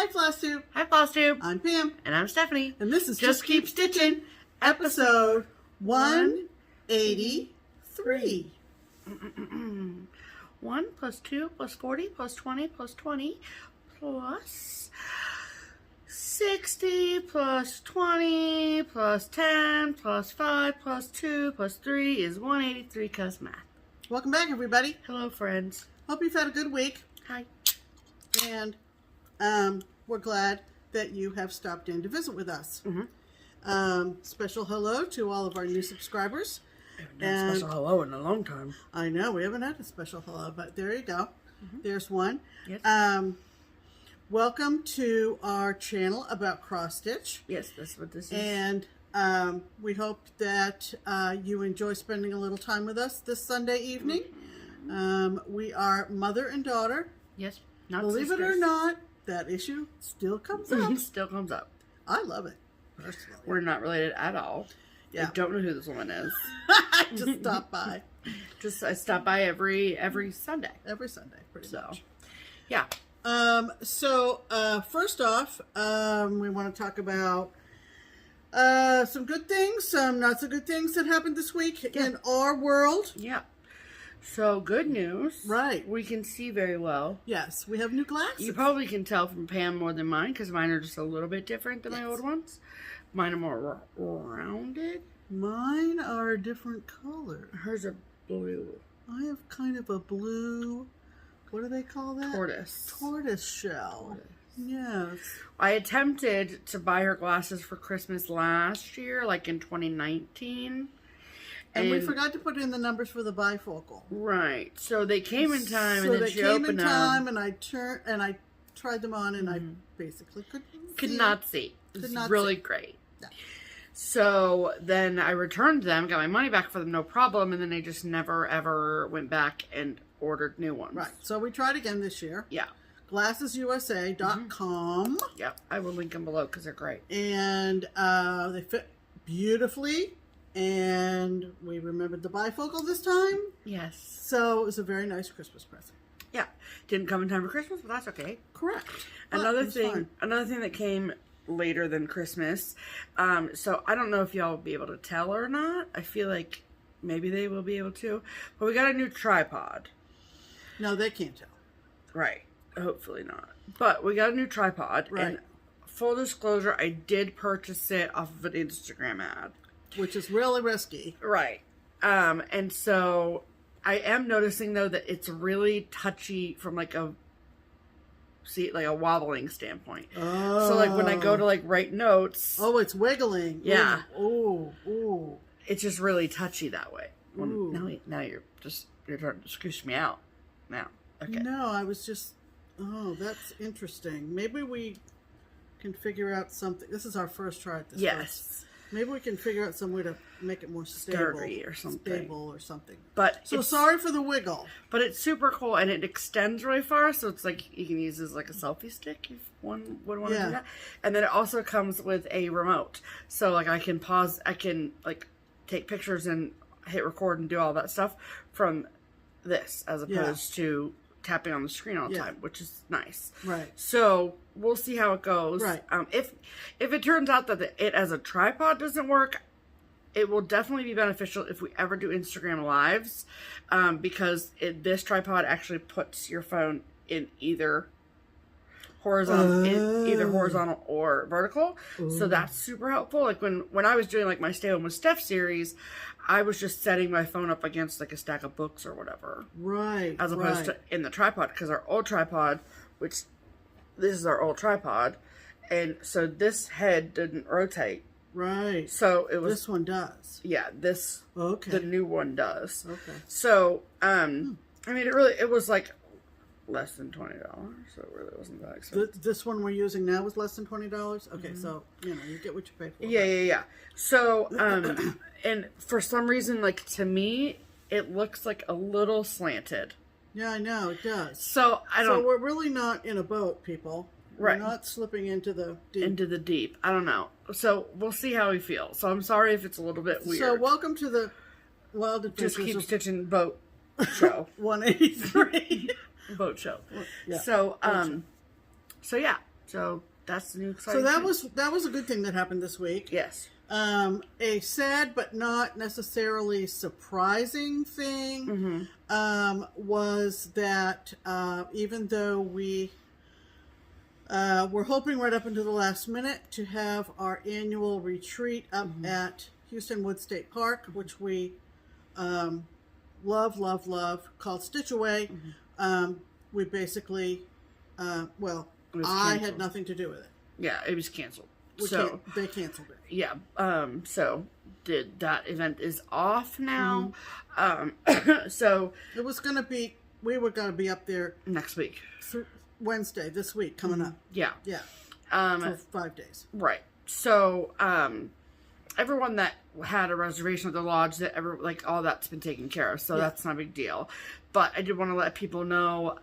Hi, FlossTube. Hi, FlossTube. I'm Pam. And I'm Stephanie. And this is Just Keep Stitching, episode 183. 1 plus 2 plus 40 plus 20 plus 20 plus 60 plus 20 plus 10 plus 5 plus 2 plus 3 is 183 cuz math. Welcome back, everybody. Hello, friends. Hope you've had a good week. Hi. And we're glad that you have stopped in to visit with us. Special hello to all of our new subscribers. And special hello in a long time. I know, we haven't had a special hello, but there you go. There's one. Yes. Welcome to our channel about cross stitch. Yes, that's what this is. And we hope that you enjoy spending a little time with us this Sunday evening. We are mother and daughter. Yes. Not Believe sisters. it or not, that issue still comes up. Still comes up. I love it, personally. We're not related at all. Yeah. I don't know who this woman is. Just stop by. I stop by every Sunday. Every Sunday, pretty much. Yeah. First off, we want to talk about some good things, some not so good things that happened this week in our world. Yeah. So, good news. Right. We can see very well. Yes, we have new glasses. You probably can tell from Pam more than mine, because mine are just a little bit different than my old ones. Mine are more rounded. Mine are a different color. Hers are blue. I have kind of a blue, what do they call that? Tortoise. Tortoise shell. Yes. I attempted to buy her glasses for Christmas last year, like in 2019. And we forgot to put in the numbers for the bifocal. Right. So they came in time, and then she So opened they came in them. time, and I tried them on, and I basically could not see. It was really great. No. So then I returned them, got my money back for them, no problem, and then I just never ever went back and ordered new ones. Right. So we tried again this year. Yeah. GlassesUSA.com. Yep. I will link them below because they're great. And they fit beautifully. And we remembered the bifocal this time. Yes. So it was a very nice Christmas present. Yeah. Didn't come in time for Christmas, but that's okay. Correct. Another thing that came later than Christmas. So I don't know if y'all will be able to tell or not. I feel like maybe they will be able to. But we got a new tripod. No, they can't tell. Right. Hopefully not. But we got a new tripod. Right. And full disclosure, I did purchase it off of an Instagram ad. Which is really risky. Right. And so I am noticing though that it's really touchy from like a wobbling standpoint. Oh. So like when I go to like write notes. Oh, it's wiggling. Yeah. Ooh. It's just really touchy that way. Ooh. Now you're trying to scoosh me out. Now. Okay. No, I was just, that's interesting. Maybe we can figure out something. This is our first try at this. Yes. Maybe we can figure out some way to make it more sturdy or something. But so sorry for the wiggle. But it's super cool, and it extends really far, so it's like you can use it as like a selfie stick if one would want to do that. And then it also comes with a remote, so like I can pause, I can like take pictures and hit record and do all that stuff from this, as opposed to tapping on the screen all the time, which is nice. Right. So we'll see how it goes. Right. If it turns out that it as a tripod doesn't work, it will definitely be beneficial if we ever do Instagram lives, because this tripod actually puts your phone in either horizontal or vertical. Ooh. So that's super helpful. Like when I was doing like my Stay Home with Steph series, I was just setting my phone up against like a stack of books or whatever. Right. As opposed to in the tripod, because our old tripod, this is our old tripod, and so this head didn't rotate. Right. So it was. This one does. Yeah, the new one does. Okay. So, I mean, it was like less than $20, so it really wasn't that expensive. This one we're using now was less than $20? Okay, so, you get what you pay for. Yeah. So, and for some reason, like, to me, it looks like a little slanted. Yeah, I know, it does. So, So we're really not in a boat, people. Right. We're not slipping into the deep. Into the deep. I don't know. So, we'll see how we feel. So, I'm sorry if it's a little bit weird. So, welcome to the Wild Adventures Just Keep Stitching boat show. 183. Boat show. Yeah. So, so yeah. So that's the new exciting So that was a good thing that happened this week. Yes. A sad but not necessarily surprising thing was that even though we were hoping right up until the last minute to have our annual retreat up at Houston Wood State Park, which we love, called Stitch Away, we basically, I had nothing to do with it. Yeah, it was canceled. They canceled it. Yeah. So that event is off now. So it was going to be. We were going to be up there next week, Wednesday this week coming up. Yeah. Yeah. For 5 days. Right. So everyone that had a reservation at the lodge, all that's been taken care of. So that's not a big deal. But I did want to let people know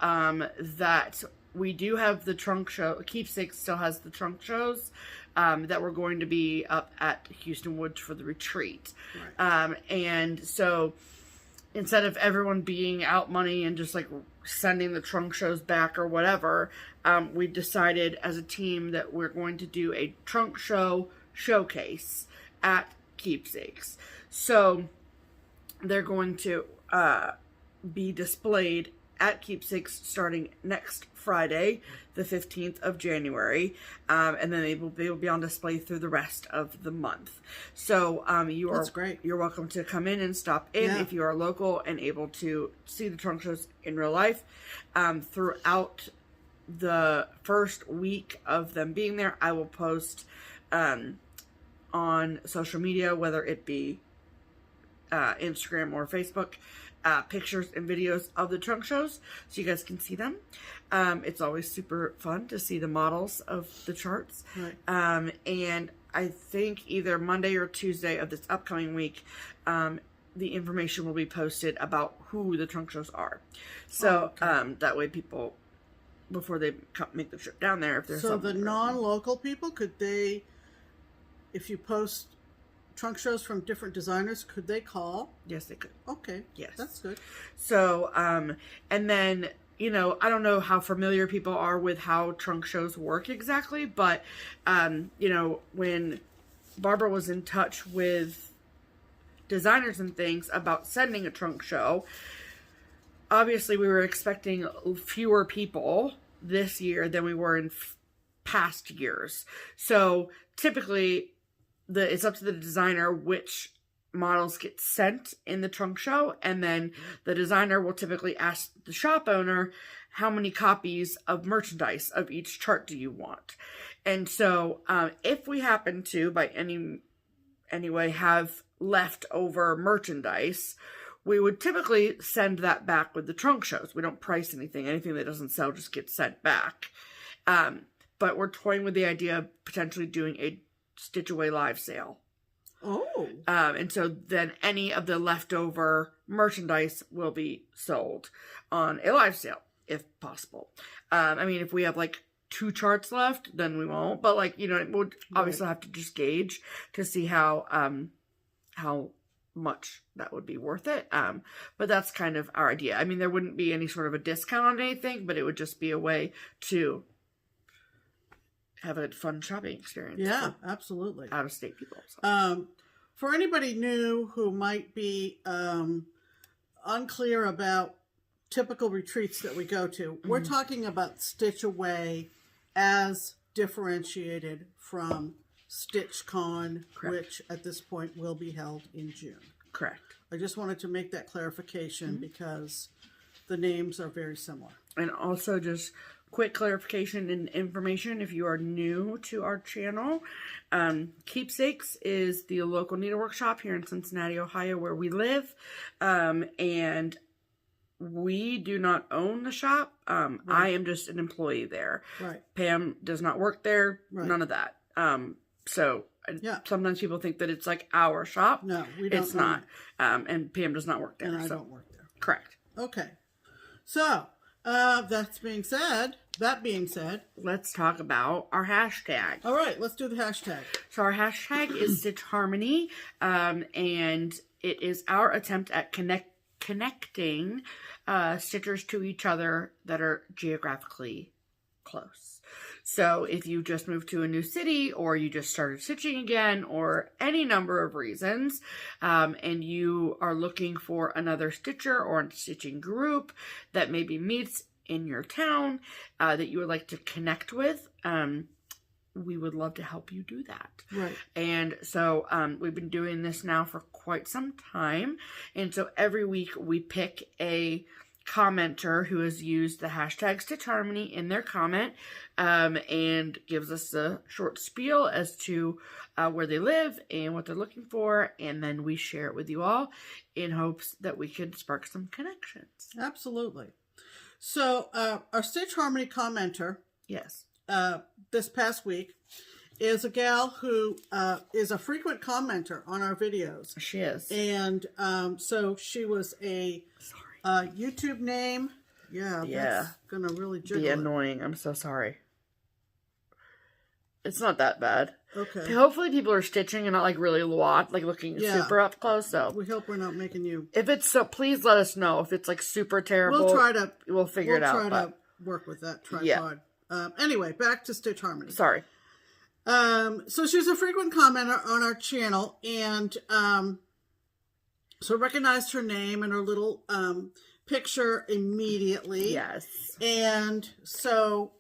that we do have the trunk show. Keepsakes still has the trunk shows that we're going to be up at Houston Woods for the retreat. Right. And so instead of everyone being out money and just like sending the trunk shows back or whatever, we decided as a team that we're going to do a trunk show showcase at Keepsakes. So they're going to be displayed at Keepsakes starting next Friday, the 15th of January, and then they will be on display through the rest of the month. So That's great. You're welcome to come in and stop in if you are local and able to see the trunk shows in real life. Throughout the first week of them being there, I will post on social media, whether it be Instagram or Facebook, pictures and videos of the trunk shows so you guys can see them. It's always super fun to see the models of the charts. Right. And I think either Monday or Tuesday of this upcoming week, the information will be posted about who the trunk shows are. So that way people, before they make the trip down there, if there's so the non-local people, could they, if you post trunk shows from different designers, could they call? Yes, they could. Okay. Yes. That's good. So, and then, I don't know how familiar people are with how trunk shows work exactly, but, when Barbara was in touch with designers and things about sending a trunk show, obviously we were expecting fewer people this year than we were in past years. So typically it's up to the designer which models get sent in the trunk show, and then the designer will typically ask the shop owner, how many copies of merchandise of each chart do you want? And so if we happen to by any way have leftover merchandise, we would typically send that back with the trunk shows. We don't price anything that doesn't sell just gets sent back. But we're toying with the idea of potentially doing a Stitch Away live sale. Oh. And so then any of the leftover merchandise will be sold on a live sale, if possible. If we have like 2 charts left, then we won't. But we'll obviously have to just gauge to see how much that would be worth it. But that's kind of our idea. There wouldn't be any sort of a discount on anything, but it would just be a way to have a fun shopping experience. Yeah, absolutely. Out of state people. So. For anybody new who might be unclear about typical retreats that we go to, we're talking about Stitch Away as differentiated from StitchCon, which at this point will be held in June. Correct. I just wanted to make that clarification because the names are very similar. And also just quick clarification and information if you are new to our channel. Keepsakes is the local needlework shop here in Cincinnati, Ohio, where we live. And we do not own the shop. Right. I am just an employee there. Right. Pam does not work there. Right. None of that. Sometimes people think that it's like our shop. No, we don't. It's not. And Pam does not work there. And I don't work there. Correct. Okay. So, that being said, let's talk about our hashtag. All right, let's do the hashtag. So our hashtag is Stitch Harmony, and it is our attempt at connecting stitchers to each other that are geographically close. So if you just moved to a new city, or you just started stitching again, or any number of reasons, and you are looking for another stitcher or a stitching group that maybe meets in your town that you would like to connect with, we would love to help you do that. Right. And so we've been doing this now for quite some time. And so every week we pick a commenter who has used the hashtag Stitch Harmony in their comment, and gives us a short spiel as to where they live and what they're looking for, and then we share it with you all in hopes that we can spark some connections. Absolutely. So our Stitch Harmony commenter, yes, this past week is a gal who is a frequent commenter on our videos. She is. And so she was a YouTube name. Yeah, that's gonna really jiggle be it. annoying. I'm so sorry. It's not that bad. Okay. Hopefully people are stitching and not like really looking super up close. So we hope we're not making you. If it's so, please let us know if it's like super terrible. We'll figure it out. We'll try to work with that tripod. Anyway, back to Stitch Harmony. Sorry. So she's a frequent commenter on our channel, and so recognized her name and her little picture immediately. Yes. And so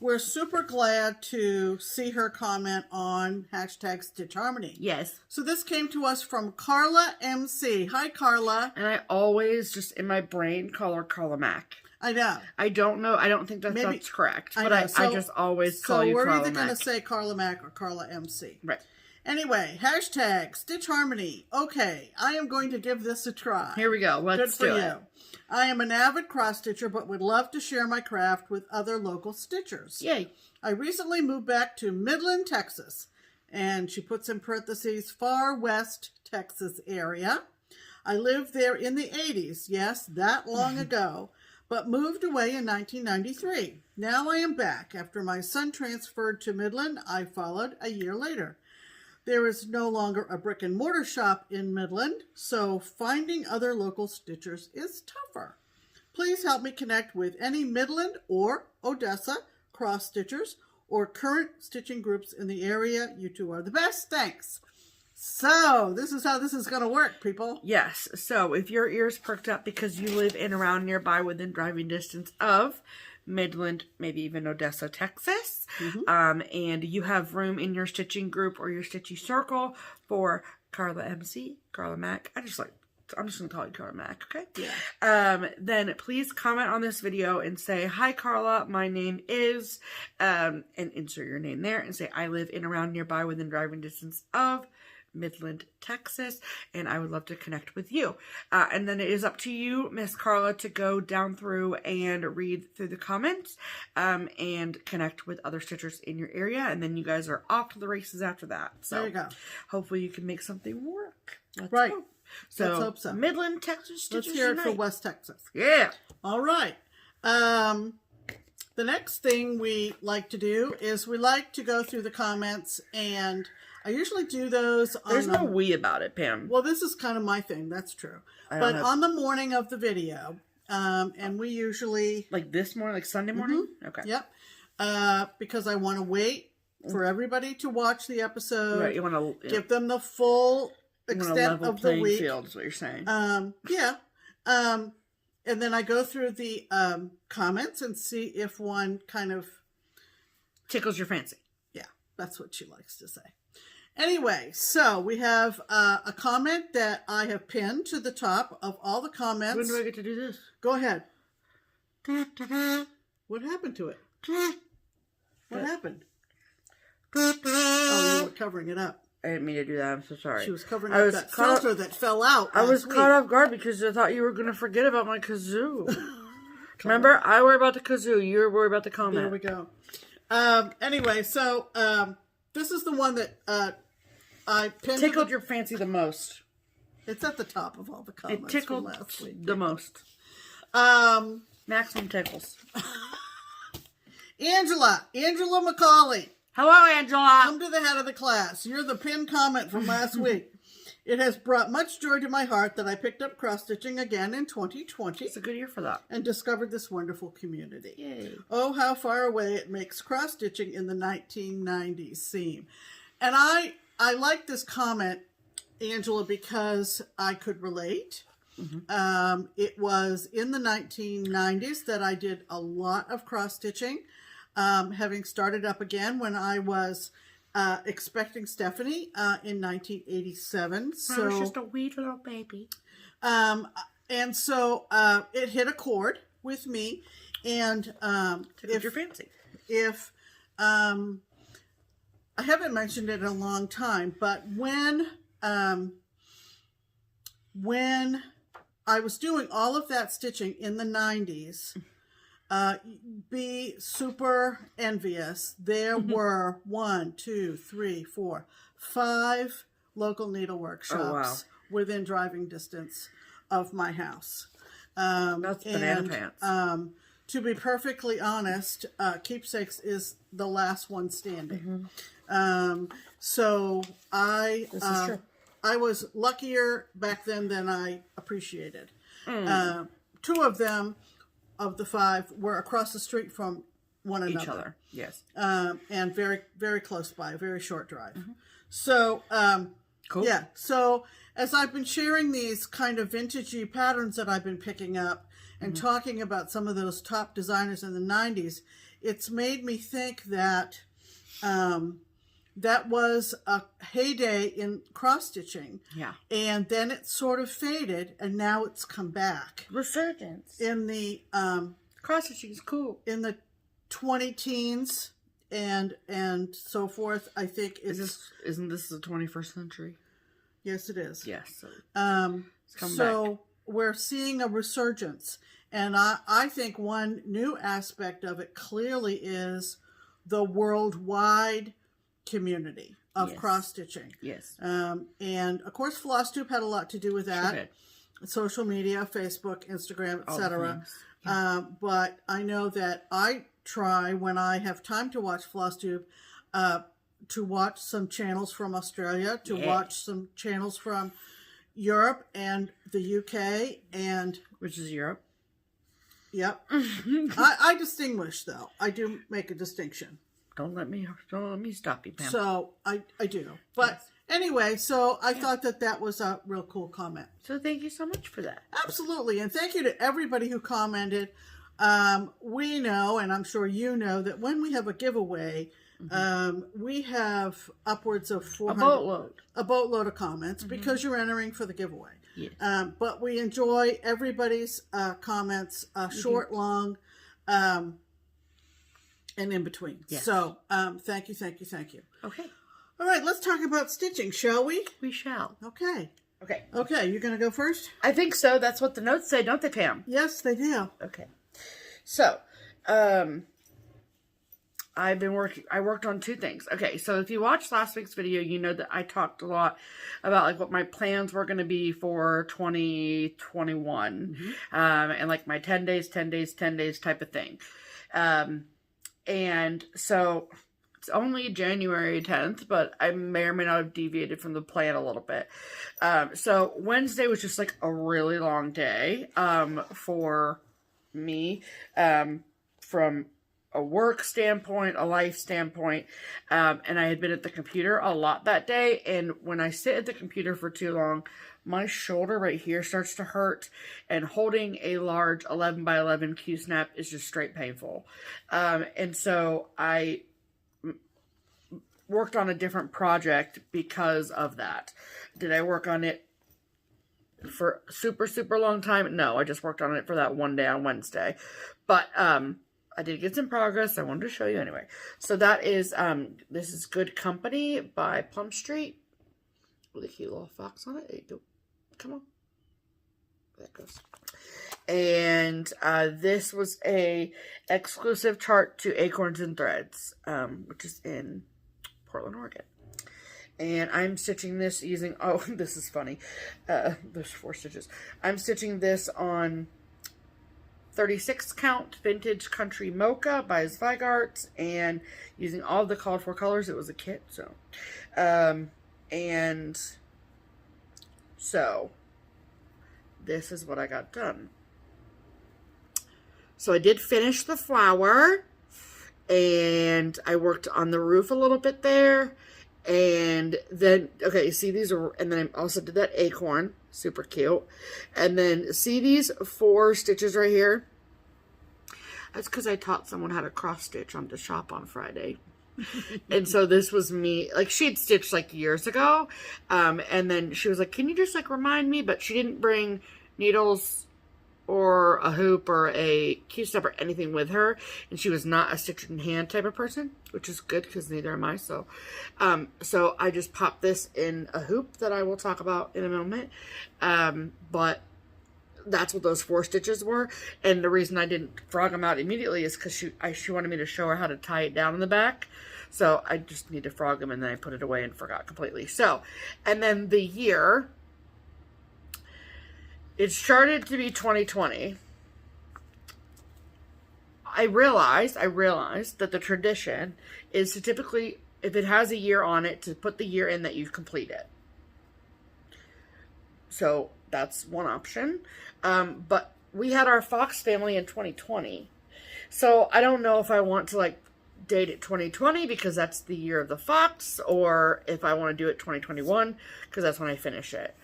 we're super glad to see her comment on hashtag Stitch Harmony. Yes. So this came to us from Carla MC. Hi, Carla. And I always just in my brain call her Carla Mac. I know. I don't know. I don't think that's correct. But I just always call you Carla Mac. So we're either going to say Carla Mac or Carla MC. Right. Anyway, hashtag Stitch Harmony. Okay, I am going to give this a try. Here we go. Let's do it. Good for you. I am an avid cross stitcher, but would love to share my craft with other local stitchers. Yay. I recently moved back to Midland, Texas, and she puts in parentheses, far west Texas area. I lived there in the 80s, yes, that long ago, but moved away in 1993. Now I am back. After my son transferred to Midland, I followed a year later. There is no longer a brick and mortar shop in Midland, so finding other local stitchers is tougher. Please help me connect with any Midland or Odessa cross stitchers or current stitching groups in the area. You two are the best. Thanks. So this is how this is going to work, people. Yes. So if your ears perked up because you live in around nearby within driving distance of Midland, maybe even Odessa, Texas, and you have room in your stitching group or your stitchy circle for Carla MC, Carla Mac. I'm just going to call you Carla Mac, okay? Yeah. Then please comment on this video and say, hi, Carla, my name is, and insert your name there and say, I live in around nearby within driving distance of Midland, Texas, and I would love to connect with you. And then it is up to you, Miss Carla, to go down through and read through the comments and connect with other stitchers in your area, and then you guys are off to the races after that. So there you go. Hopefully you can make something work. Let's hope. So, let's hope so. Midland, Texas stitchers. Let's hear it for West Texas. Yeah. All right. The next thing we like to do is we like to go through the comments, and I usually do those on... There's no we about it, Pam. Well, this is kind of my thing. That's true. But on the morning of the video, and we usually... Like this morning? Like Sunday morning? Okay. Yep. Because I want to wait for everybody to watch the episode. Right. You want to... Give them the full extent of the week. Field is what you're saying. Yeah. And then I go through the comments and see if one kind of... tickles your fancy. Yeah. That's what she likes to say. Anyway, so we have a comment that I have pinned to the top of all the comments. When do I get to do this? Go ahead. What happened to it? What happened? Oh, you were covering it up. I didn't mean to do that. I'm so sorry. She was covering up that filter that fell out. I was caught off guard because I thought you were going to forget about my kazoo. Remember? I worry about the kazoo. You were worried about the comment. There we go. Anyway, so this is the one that... I tickled your fancy the most. It's at the top of all the comments. It tickled last week. the most. Maximum tickles. Angela McCauley. Hello, Angela. Come to the head of the class. You're the pinned comment from last week. It has brought much joy to my heart that I picked up cross-stitching again in 2020. It's a good year for that. And discovered this wonderful community. Yay. Oh, how far away it makes cross-stitching in the 1990s seem. And I like this comment, Angela, because I could relate. It was in the 1990s that I did a lot of cross-stitching, having started up again when I was expecting Stephanie in 1987. So, I was just a wee little baby. And so it hit a chord with me. And tickled your fancy. If I haven't mentioned it in a long time, but when I was doing all of that stitching in the 90s, be super envious. There were 1, 2, 3, 4, 5 local needlework shops within driving distance of my house. That's banana pants. To be perfectly honest, Keepsakes is the last one standing. So I was luckier back then than I appreciated. 2 of them, of the 5, were across the street from one another. Each other, yes. And very, very close by, a very short drive. So, cool. Yeah. So as I've been sharing these kind of vintagey patterns that I've been picking up and talking about some of those top designers in the 90s, it's made me think that that was a heyday in cross-stitching. Yeah. And then it sort of faded, and now it's come back. Resurgence. In the... cross-stitching is cool. In the 20 teens and so forth, I think it's... Isn't this the 21st century? Yes, it is. Yes. So, so we're seeing a resurgence. And I think one new aspect of it clearly is the worldwide community of cross-stitching. Yes. And of course, FlossTube had a lot to do with that. Sure did. Social media, Facebook, Instagram, etc. But I know that I try, when I have time to watch FlossTube, to watch some channels from Australia, to watch some channels from Europe and the UK, and... Which is Europe? Yep. I distinguish, though. I do make a distinction. Don't let me stop you, Pam. So I do. But anyway, so I thought that was a real cool comment. So thank you so much for that. Absolutely. And thank you to everybody who commented. We know, and I'm sure you know, that when we have a giveaway, we have upwards of 400... A boatload of comments because you're entering for the giveaway. Yes. But we enjoy everybody's comments, short, long, and in between. Yes. So, thank you. Okay. All right, let's talk about stitching, shall we? We shall. Okay. Okay, you're going to go first? I think so. That's what the notes say, don't they, Pam? Yes, they do. Okay. So, I worked on 2 things. Okay, so if you watched last week's video, you know that I talked a lot about like what my plans were going to be for 2021. And like my 10 days type of thing. And so it's only January 10th, but I may or may not have deviated from the plan a little bit. So Wednesday was just like a really long day for me from a work standpoint, a life standpoint, and I had been at the computer a lot that day, and when I sit at the computer for too long, my shoulder right here starts to hurt, and holding a large 11 by 11 Q-snap is just straight painful. And so I worked on a different project because of that. Did I work on it for super long time? No, I just worked on it for that one day on Wednesday. But I did get some progress. I wanted to show you anyway. So that is, this is Good Company by Plum Street with a cute little fox on it. There you go. Come on. There it goes. And this was a exclusive chart to Acorns and Threads, which is in Portland, Oregon. And I'm stitching this using, oh, this is funny. There's 4 stitches. I'm stitching this on 36 count vintage country mocha by Zweigart, and using all the called for colors. It was a kit, so and So this is what I got done. So I did finish the flower, and I worked on the roof a little bit there. And then, okay, see these are, and then I also did that acorn, super cute. And then see these 4 stitches right here? That's because I taught someone how to cross stitch on the shop on Friday. And so this was me, like she'd stitched like years ago. And then she was like, can you just like remind me? But she didn't bring needles or a hoop or a Q-step or anything with her. And she was not a stitch in hand type of person, which is good because neither am I. So, so I just popped this in a hoop that I will talk about in a moment. But that's what those 4 stitches were. And the reason I didn't frog them out immediately is because she wanted me to show her how to tie it down in the back. So I just need to frog them, and then I put it away and forgot completely. So, and then the year, it started to be 2020. I realized that the tradition is to typically, if it has a year on it, to put the year in that you've completed. So that's one option. But we had our Fox family in 2020. So I don't know if I want to like date it 2020 because that's the year of the Fox, or if I want to do it 2021 because that's when I finish it.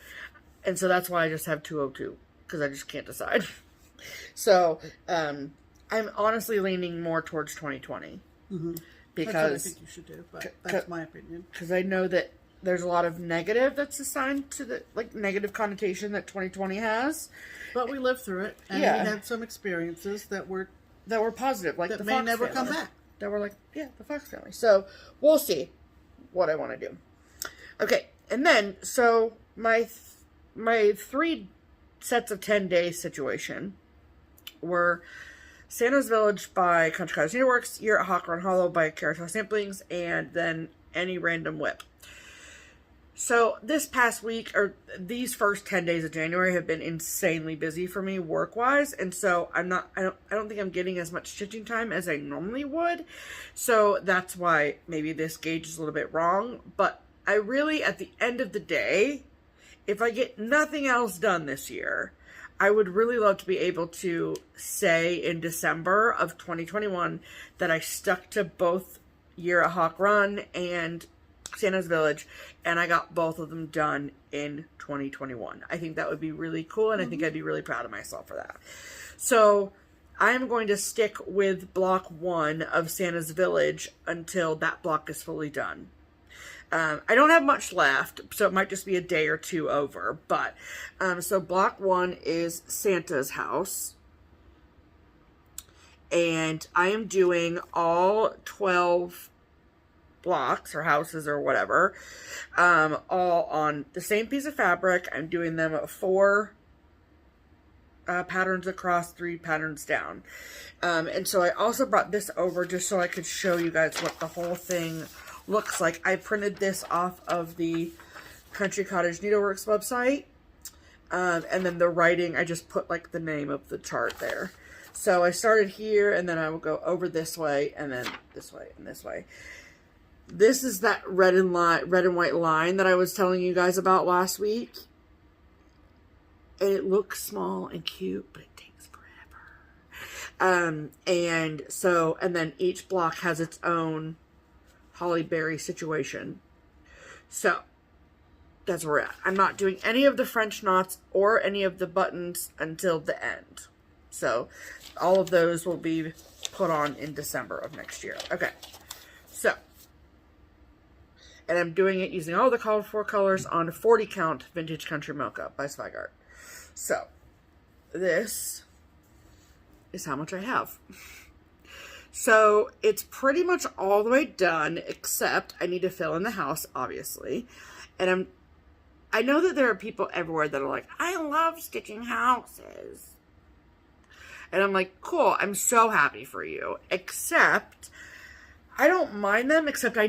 And so that's why I just have 202, because I just can't decide. So, I'm honestly leaning more towards 2020. Mm-hmm. Because that's what I think you should do, but that's my opinion. Because I know that there's a lot of negative that's assigned to the, like, negative connotation that 2020 has. But we lived through it, and we had some experiences that were positive, like that the may Fox never family. come back. That were like, yeah, the Fox family. So, we'll see what I want to do. Okay, and then, so, my 3 sets of 10 days situation were Santa's Village by Country Cottage Needleworks, Year at Hawk Run Hollow by Carrot Samplings, and then Any Random Whip. So this past week, or these first 10 days of January, have been insanely busy for me work-wise, and so I don't think I'm getting as much stitching time as I normally would. So that's why maybe this gauge is a little bit wrong. But I really, at the end of the day, if I get nothing else done this year, I would really love to be able to say in December of 2021 that I stuck to both Year at Hawk Run and Santa's Village, and I got both of them done in 2021. I think that would be really cool, and I think I'd be really proud of myself for that. So I'm going to stick with block 1 of Santa's Village until that block is fully done. I don't have much left, so it might just be a day or 2 over, but, so block 1 is Santa's house, and I am doing all 12 blocks or houses or whatever, all on the same piece of fabric. I'm doing them 4 patterns across, 3 patterns down, and so I also brought this over just so I could show you guys what the whole thing looks like. I printed this off of the Country Cottage Needleworks website, and then the writing, I just put like the name of the chart there. So I started here, and then I will go over this way, and then this way, and this way. This is that red and white line that I was telling you guys about last week. And it looks small and cute, but it takes forever. And then each block has its own holly berry situation. So that's where we're at. I'm not doing any of the French knots or any of the buttons until the end. So all of those will be put on in December of next year. Okay. So, and I'm doing it using all the called for colors on 40 count Vintage Country Mocha by Zweigart. So this is how much I have. So it's pretty much all the way done, except I need to fill in the house, obviously. And I know that there are people everywhere that are like, I love stitching houses. And I'm like, cool, I'm so happy for you. Except, I don't mind them, except I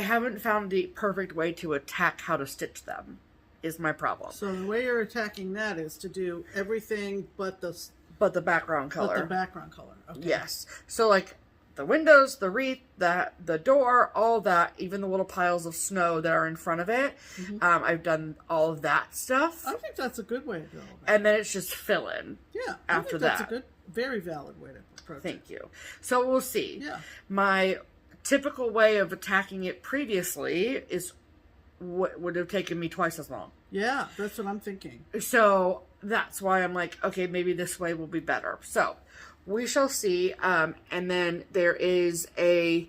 haven't found the perfect way to attack how to stitch them, is my problem. So the way you're attacking that is to do everything but the background color. But the background color. Okay. Yes. So like the windows, the wreath, the door, all that, even the little piles of snow that are in front of it. I've done all of that stuff. I think that's a good way to go about it. And then it's just fill in. Yeah. After that's that. a good, very valid way to approach it. Thank you. So we'll see. Yeah. My typical way of attacking it previously is what would have taken me twice as long. Yeah, that's what I'm thinking. So that's why I'm like, okay, maybe this way will be better. So we shall see. And then there's a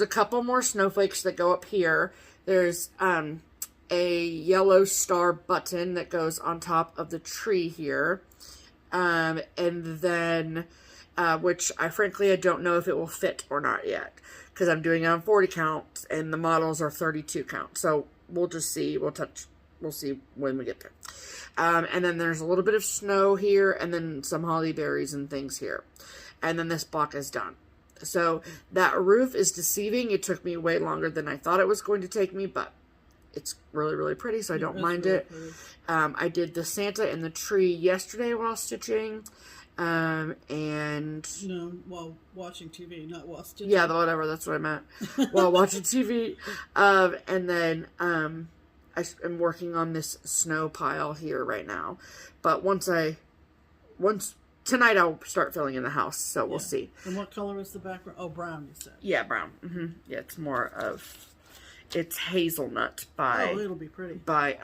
couple more snowflakes that go up here. There's a yellow star button that goes on top of the tree here. And then, which I don't know if it will fit or not yet, because I'm doing it on 40 count and the models are 32 count. So we'll just see. We'll see when we get there. And then there's a little bit of snow here, and then some holly berries and things here. And then this block is done. So that roof is deceiving. It took me way longer than I thought it was going to take me, but it's really, really pretty, so I don't mind it. I did the Santa and the tree yesterday while stitching. And while watching TV, not while stitching. Yeah, whatever, that's what I meant. While watching TV. And then I'm working on this snow pile here right now. But tonight I'll start filling in the house, so we'll see. And what color is the background? Oh, brown, you said. Yeah, brown. Yeah, it's hazelnut by it'll be pretty. By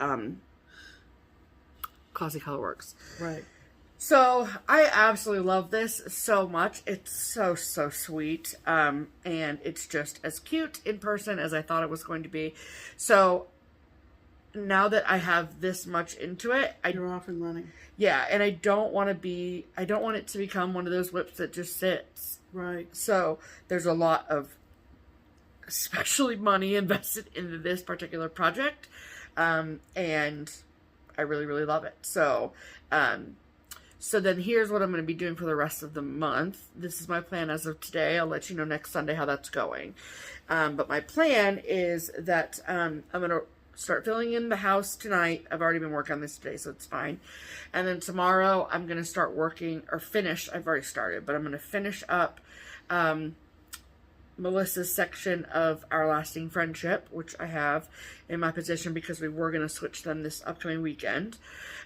Classy Colorworks. Right. So I absolutely love this so much. It's so sweet. And it's just as cute in person as I thought it was going to be. So now that I have this much into it, you're off and running. Yeah, and I don't want it to become one of those whips that just sits. Right. So there's a lot of especially money invested into this particular project. And I really, really love it. So, so then here's what I'm going to be doing for the rest of the month. This is my plan as of today. I'll let you know next Sunday how that's going. But my plan is that I'm going to start filling in the house tonight. I've already been working on this today, so it's fine. And then tomorrow I'm going to start working, or finish, I've already started, but I'm going to finish up Melissa's section of Our Lasting Friendship, which I have in my possession because we were going to switch them this upcoming weekend.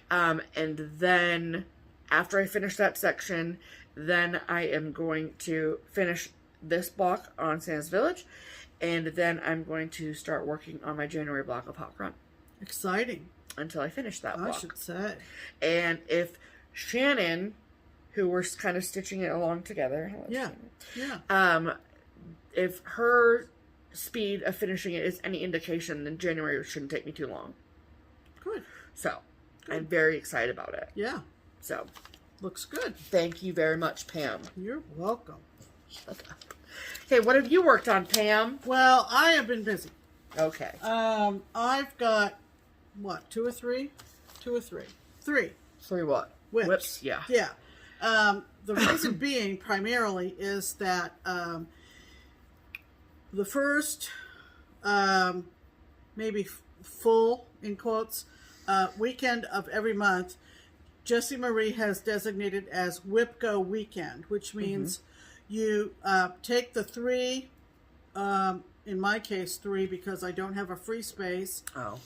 And then after I finish that section, then I am going to finish this block on Santa's Village, and then I'm going to start working on my January block of Hot Run. Exciting. Until I finish that block. I should say. And if Shannon, who we're kind of stitching it along together. Yeah. If her speed of finishing it is any indication, then January shouldn't take me too long. Good. So, I'm very excited about it. Yeah. So. Looks good. Thank you very much, Pam. You're welcome. Shut up. Okay, what have you worked on, Pam? Well, I have been busy. Okay. I've got, what, 2 or 3? 2 or 3? 3. 3 what? Whips. Yeah. Yeah. The reason being primarily is that the first, maybe full, in quotes, weekend of every month, Jessie Marie has designated as WIPGO weekend, which means you take the 3, in my case 3 because I don't have a free space. Oh.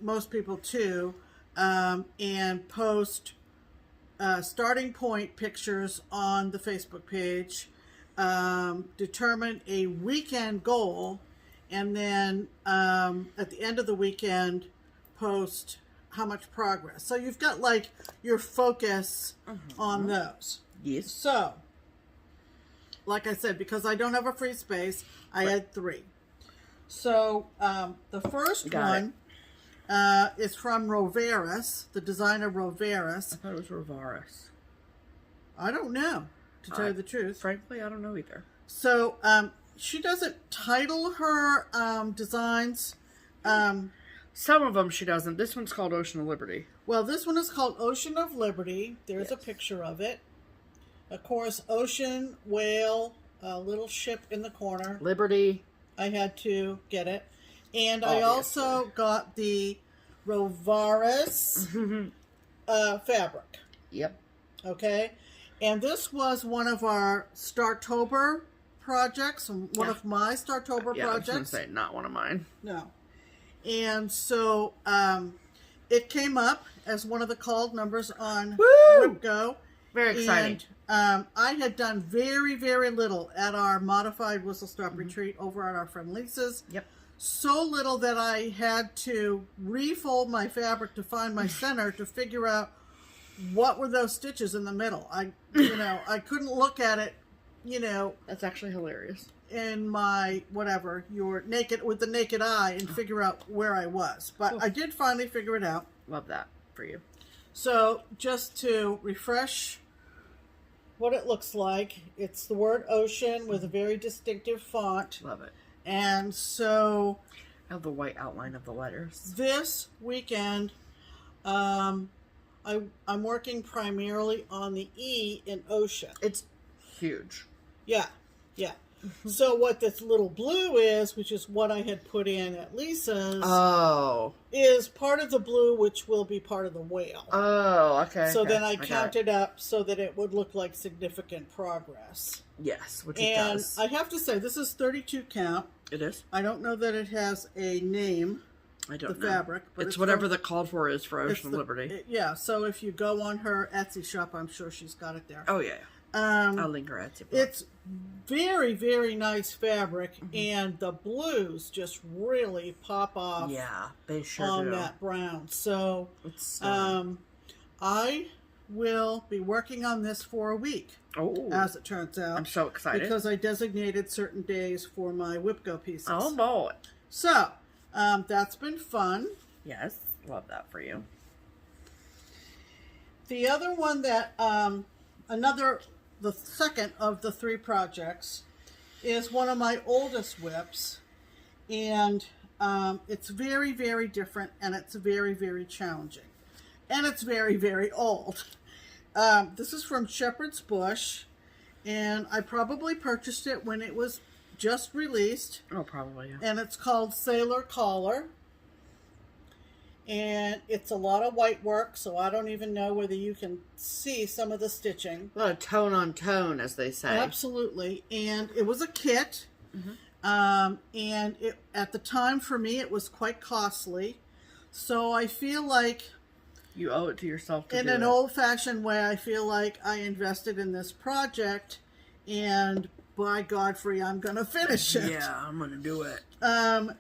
Most people 2, and post starting point pictures on the Facebook page, determine a weekend goal, and then at the end of the weekend post how much progress. So you've got like your focus on those. Yes. So, like I said, because I don't have a free space, I had 3. So the first one is from Rovaris, the designer Rovaris. I thought it was Rovaris. I don't know, to tell you the truth. Frankly, I don't know either. So she doesn't title her designs. Some of them she doesn't. This one's called Ocean of Liberty. Well, this one is called Ocean of Liberty. There's a picture of it. Of course, ocean, whale, a little ship in the corner. Liberty. I had to get it. And I also got the Rovaris fabric. Yep. Okay. And this was one of our Startober projects, one of my Startober projects. I was going to say, not one of mine. No. And so it came up as one of the called numbers on WIPGO. Very exciting. And I had done very, very little at our modified whistle stop retreat over at our friend Lisa's. Yep. So little that I had to refold my fabric to find my center to figure out what were those stitches in the middle. I couldn't look at it, That's actually hilarious. in my with the naked eye and figure out where I was. But I did finally figure it out. Love that for you. So just to refresh what it looks like, it's the word ocean with a very distinctive font. Love it. And so I have the white outline of the letters. this weekend, I'm working primarily on the E in ocean. It's huge. Yeah. So what this little blue is, which is what I had put in at Lisa's, is part of the blue, which will be part of the whale. Oh, okay. So then I counted up so that it would look like significant progress. Yes, which it does. And I have to say, this is 32 count. It is. I don't know that it has a name. I don't know. The fabric. But it's whatever the called for is for Ocean Liberty. Yeah, so if you go on her Etsy shop, I'm sure she's got it there. Oh, yeah. I'll link her Etsy. It's very, very nice fabric, and the blues just really pop off. Yeah, they sure on do. that brown. So it's I will be working on this for a week. Oh, as it turns out. I'm so excited. Because I designated certain days for my WIPGO pieces. Oh, boy. So, that's been fun. Yes, love that for you. The other one that, the second of the 3 projects is one of my oldest WIPs. And it's very, very different, and it's very, very challenging. And it's very, very old. This is from Shepherd's Bush, and I probably purchased it when it was just released. Oh, probably, yeah. And it's called Sailor Collar. And it's a lot of white work, so I don't even know whether you can see some of the stitching. A lot of tone on tone, as they say. Absolutely. And it was a kit. And it, at the time, for me, it was quite costly. So I feel like you owe it to yourself to in an old-fashioned way, I feel like I invested in this project, and by Godfrey, I'm going to finish it. Yeah, I'm going to do it.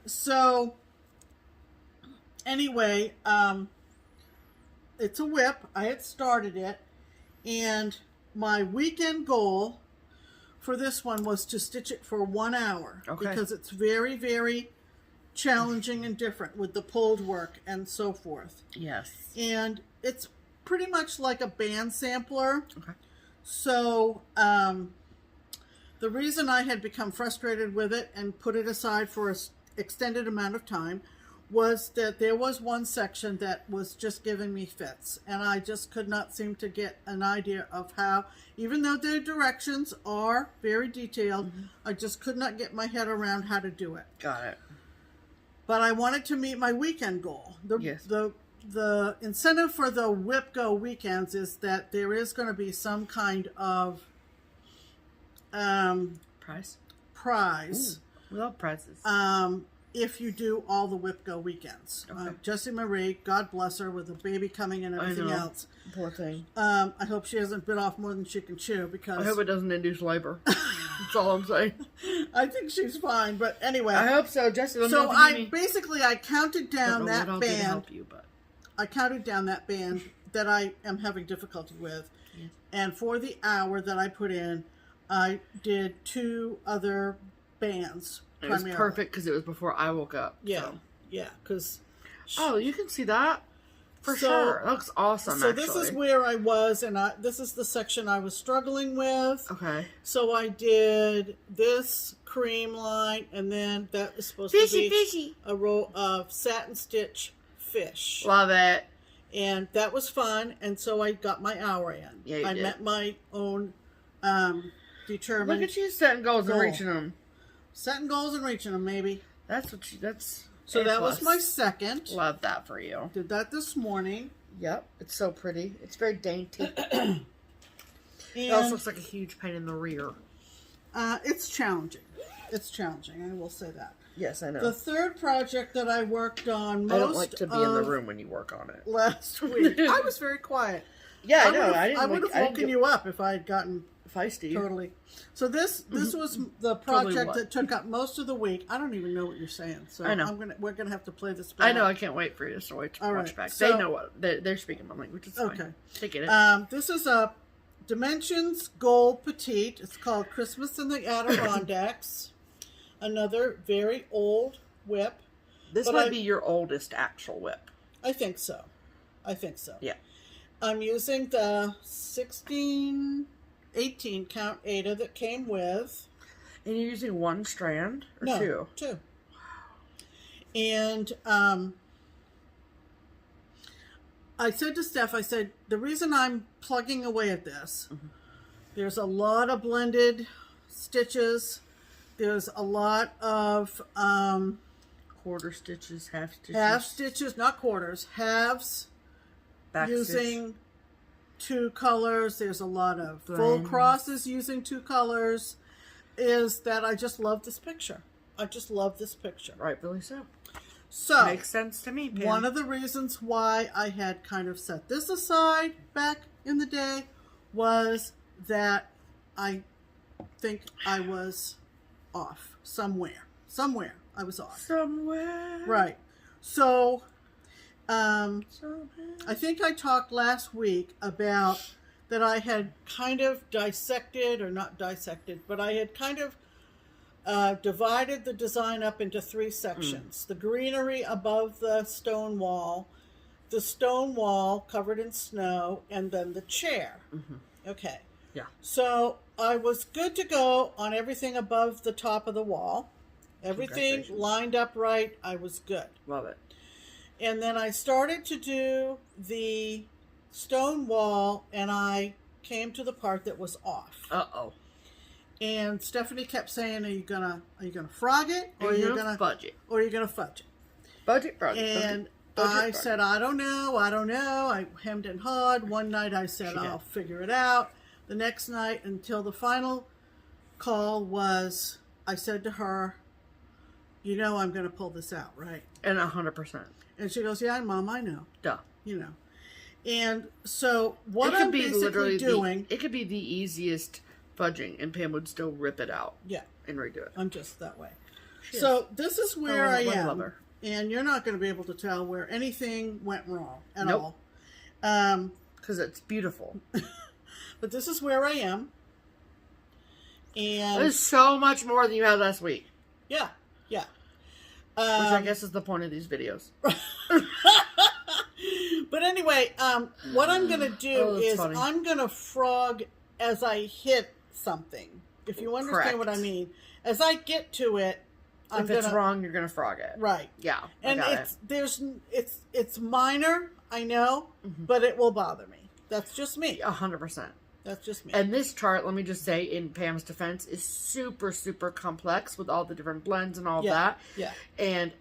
So anyway, it's a WIP. I had started it, and my weekend goal for this one was to stitch it for 1 hour. Okay. Because it's very, very challenging and different with the pulled work and so forth. Yes. And it's pretty much like a band sampler. Okay. So the reason I had become frustrated with it and put it aside for an extended amount of time was that there was one section that was just giving me fits, and I just could not seem to get an idea of how, even though their directions are very detailed, I just could not get my head around how to do it. Got it. But I wanted to meet my weekend goal. Yes. The incentive for the WIPGO weekends is that there is going to be some kind of prize. Ooh, we love prizes. If you do all the WIPGO weekends. Okay. Jessie Marie, God bless her, with a baby coming and everything else. Poor thing. I hope she hasn't bit off more than she can chew, because I hope it doesn't induce labor. That's all I'm saying. I think she's fine, but anyway. I hope so, Jessie. So I counted down that band. Help you, but I counted down that band that I am having difficulty with, and for the hour that I put in, I did 2 other bands. It was perfect because it was before I woke up. Yeah, so. yeah, because... Oh, you can see that? For sure. That looks awesome, actually. So this is where I was, and this is the section I was struggling with. Okay. So I did this cream line, and then that was supposed to be a row of satin stitch fish. Love it. And that was fun, and so I got my hour in. Yeah, you I did. met my own determined Look at you setting goals and reaching them. Setting goals and reaching them, maybe. So that was my second. Love that for you. Did that this morning. Yep. It's so pretty. It's very dainty. It also looks like a huge pain in the rear. It's challenging. It's challenging. I will say that. Yes, I know. The third project that I worked on I don't like to be in the room when you work on it. Last week. I was very quiet. Yeah, I know. I would have woken you up if I had gotten feisty. Totally. So this was the project that took up most of the week. I don't even know what you're saying. So I know. We're gonna have to play this back. I know. I can't wait for you to watch back. So, they know what they're speaking my language. It's okay. Fine. They get it. This is a Dimensions Gold Petite. It's called Christmas in the Adirondacks. Another very old whip. This might be your oldest actual whip. I think so. Yeah. I'm using the 18 count Ada that came with. And you're using one strand or two? Two. And I said to Steph, the reason I'm plugging away at this, there's a lot of blended stitches. There's a lot of quarter stitches, half stitches. Half stitches, not quarters, halves. Back using stitch. 2 colors. There's a lot of full crosses using 2 colors. Is that I just love this picture. I just love this picture. Rightfully so. So makes sense to me, Pam. One of the reasons why I had kind of set this aside back in the day was that I think I was off somewhere. Somewhere I was off. Somewhere. Right. So I think I talked last week about that I had kind of dissected, or not dissected, but I had kind of divided the design up into 3 sections. The greenery above the stone wall covered in snow, and then the chair. Okay. Yeah. So I was good to go on everything above the top of the wall. Everything lined up right. I was good. Love it. And then I started to do the stone wall, and I came to the part that was off. Uh-oh. And Stephanie kept saying, "Are you gonna frog it, or are you gonna fudge it, or are you gonna fudge it?" Budget. And I said, "I don't know. I hemmed and hawed. One night I said, I'll figure it out. The next night, until the final call was, I said to her, "You know, I'm gonna pull this out, right?" And 100%. And she goes, "Yeah, Mom, I know." Duh. You know. And so what I'm basically doing... It could be the easiest fudging, and Pam would still rip it out. Yeah. And redo it. I'm just that way. So this is where I am. Love her. And you're not going to be able to tell where anything went wrong at all. Because it's beautiful. But this is where I am. And there's so much more than you had last week. Yeah. Yeah. Which I guess is the point of these videos. But anyway, what I'm going to do is funny. I'm going to frog as I hit something. If you understand what I mean. As I get to it, if it's wrong, you're going to frog it. Right. Yeah. And it's minor, I know, but it will bother me. That's just me. 100%. That's just me. And this chart, let me just say, in Pam's defense, is super, super complex with all the different blends and all that. Yeah. And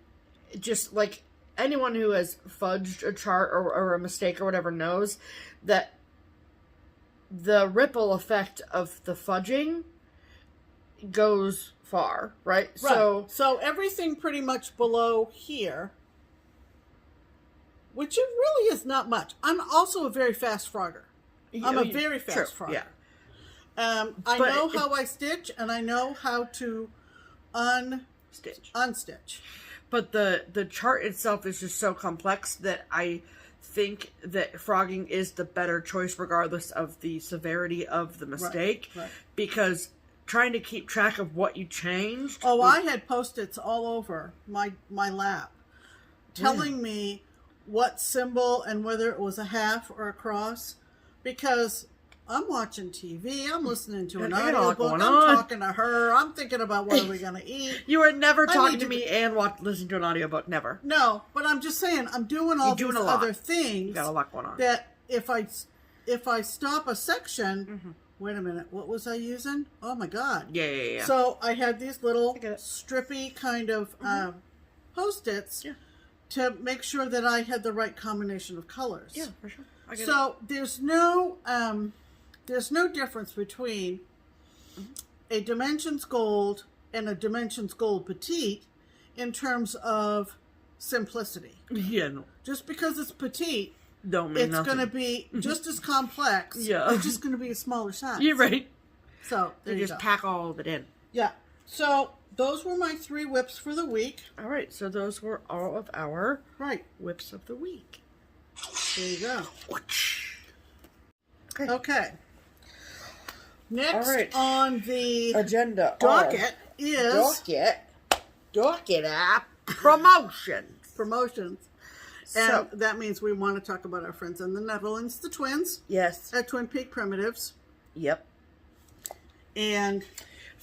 just like anyone who has fudged a chart or a mistake or whatever knows that the ripple effect of the fudging goes far, right? So everything pretty much below here, which it really is not much. I'm also a very fast frogger. I'm a very fast frogger. Yeah. I know how I stitch, and I know how to unstitch. But the chart itself is just so complex that I think that frogging is the better choice regardless of the severity of the mistake. Right. Because trying to keep track of what you changed. Oh, I had Post-its all over my lap telling me what symbol and whether it was a half or a cross, because I'm watching TV, I'm listening to an audiobook, I'm talking to her, I'm thinking about what are we going to eat. You are never talking to me and listening to an audiobook, never. No, but I'm just saying, I'm doing all these other things. You got a lot going on. That if I stop a section, wait a minute, what was I using? Oh my God. Yeah. So I had these little strippy kind of Post-its to make sure that I had the right combination of colors. Yeah, for sure. So there's no difference between a Dimensions Gold and a Dimensions Gold Petite in terms of simplicity. Yeah, no. Just because it's petite, Don't mean it's going to be just as complex. Yeah. It's just going to be a smaller size. You're right. So, there you just go. pack all of it in. Yeah. So, those were my 3 whips for the week. All right, so those were all of our Right. whips of the week. There you go. Okay. Okay. Next All right. on the Agenda. docket is Docket app promotions. promotions. And that means we want to talk about our friends in the Netherlands, the twins, Yes. at Twin Peak Primitives. Yep. And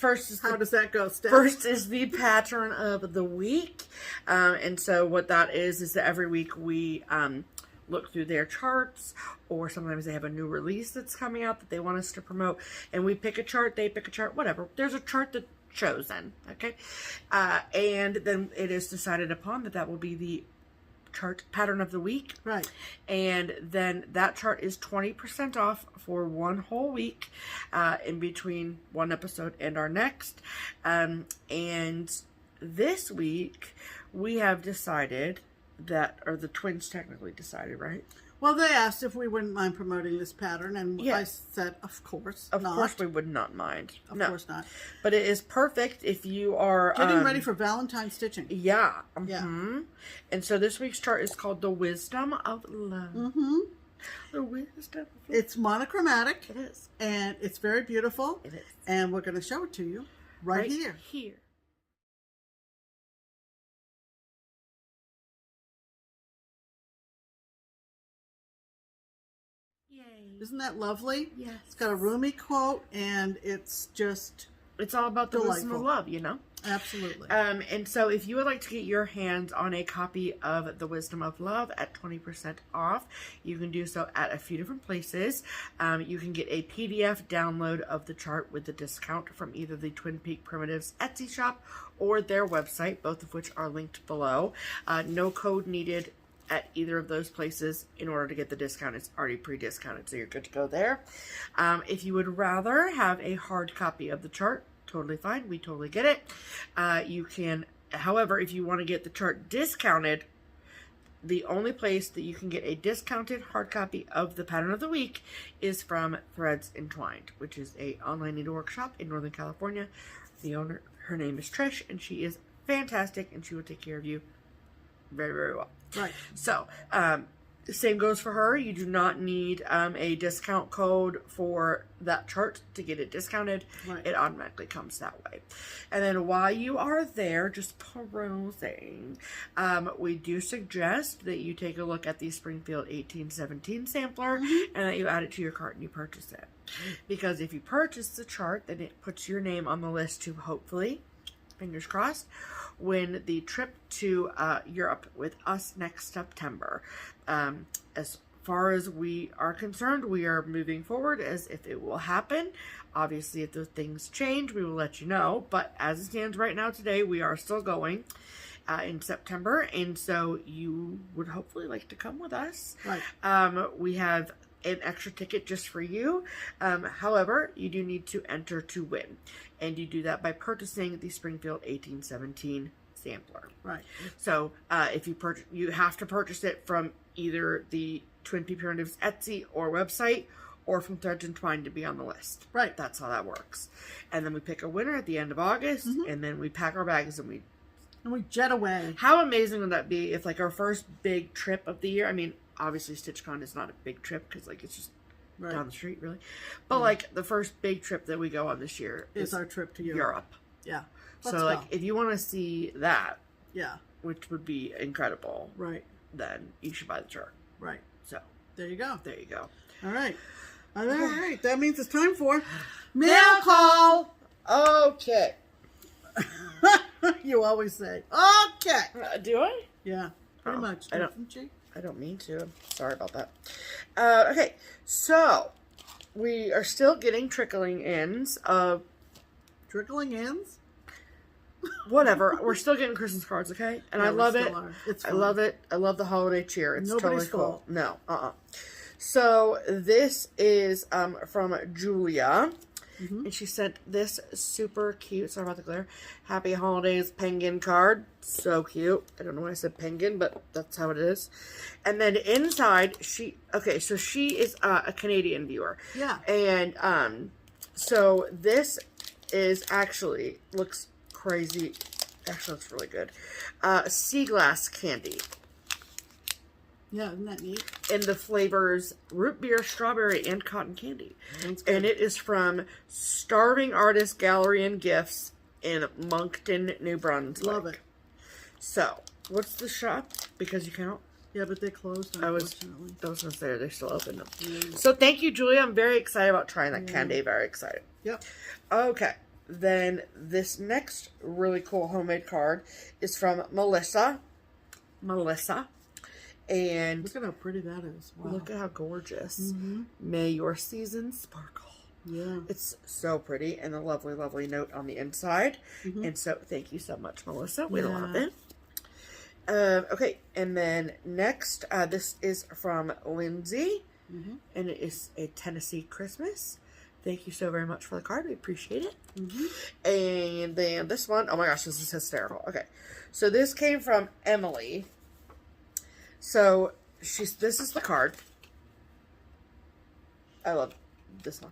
how does that go, Steph? First is the pattern of the week. And so what that is that every week we look through their charts, or sometimes they have a new release that's coming out that they want us to promote, and we pick a chart, they pick a chart, whatever. There's a chart that's chosen, okay? And then it is decided upon that will be the chart pattern of the week. Right. And then that chart is 20% off for one whole week in between one episode and our next. And this week we have decided that, or the twins technically decided, right? Well, they asked if we wouldn't mind promoting this pattern, and I said, of course not. Of course we would not mind. Of course not. But it is perfect if you are... getting ready for Valentine's stitching. Yeah. Yeah. And so this week's chart is called The Wisdom of Love. The Wisdom of Love. It's monochromatic. It is. And it's very beautiful. It is. And we're going to show it to you right here. Yay. Isn't that lovely? Yes. It's got a roomy quote, and it's just It's all about the delightful. wisdom of love, you know? Absolutely. And so if you would like to get your hands on a copy of The Wisdom of Love at 20% off, you can do so at a few different places. You can get a PDF download of the chart with the discount from either the Twin Peak Primitives Etsy shop or their website, both of which are linked below. No code needed at either of those places in order to get the discount. It's already pre-discounted, so you're good to go there. If you would rather have a hard copy of the chart, totally fine. We totally get it. You can, however, if you want to get the chart discounted, the only place that you can get a discounted hard copy of the pattern of the week is from Threads Entwined, which is a online needlework shop in Northern California. The owner, her name is Trish, and she is fantastic, and she will take care of you very, very well. Right. So, same goes for her. You do not need a discount code for that chart to get it discounted. Right. It automatically comes that way. And then while you are there, just perusing, we do suggest that you take a look at the Springfield 1817 sampler and that you add it to your cart and you purchase it. Because if you purchase the chart, then it puts your name on the list to hopefully, fingers crossed, win the trip to Europe with us next September. As far as we are concerned, we are moving forward as if it will happen. Obviously, if those things change, we will let you know. But as it stands right now today, we are still going in September. And so you would hopefully like to come with us. Right. We have an extra ticket just for you. However, you do need to enter to win. And you do that by purchasing the Springfield 1817 sampler. Right. So if you have to purchase it from either the Twin Peak Primitives Etsy or website, or from Threads Entwined to be on the list. Right. That's how that works. And then we pick a winner at the end of August, and then we pack our bags and we jet away. How amazing would that be if, like, our first big trip of the year, I mean, obviously StitchCon is not a big trip because, like, it's just down the street, really. But, like, the first big trip that we go on this year is our trip to Europe. Yeah. So, like, if you want to see that, yeah, which would be incredible, right, then you should buy the chart. Right. So, there you go. There you go. All right. All right. That means it's time for mail call. Okay. You always say, okay. Do I? Yeah, pretty much. I don't mean to. I'm sorry about that. Okay, so we are still getting trickling ins of... Trickling ins? Whatever. We're still getting Christmas cards, okay? And yeah, I love it. It's I love it. I love the holiday cheer. It's Nobody's totally cool. fault. No. So this is from Julia. And she sent this super cute, sorry about the glare, Happy Holidays penguin card. So cute. I don't know why I said penguin, but that's how it is. And then inside, so she is a Canadian viewer. Yeah. And so this is actually, looks crazy. Actually looks really good. Sea glass candy. Yeah, isn't that neat? In the flavors root beer, strawberry, and cotton candy. And it is from Starving Artist Gallery and Gifts in Moncton, New Brunswick. Love it. So, what's the shop? Because you count? Yeah, but they closed, unfortunately. I was going to say, they still open them. So, thank you, Julia. I'm very excited about trying that candy. Very excited. Yep. Okay. Then, this next really cool homemade card is from Melissa. And look at how pretty that is. Wow. Look at how gorgeous. May your season sparkle. Yeah. It's so pretty, and a lovely, lovely note on the inside. And so, thank you so much, Melissa. We love it. Okay, and then next, this is from Lindsay, and it is a Tennessee Christmas. Thank you so very much for the card. We appreciate it. And then this one, oh my gosh, this is hysterical. Okay, so this came from Emily. So, this is the card. I love this one.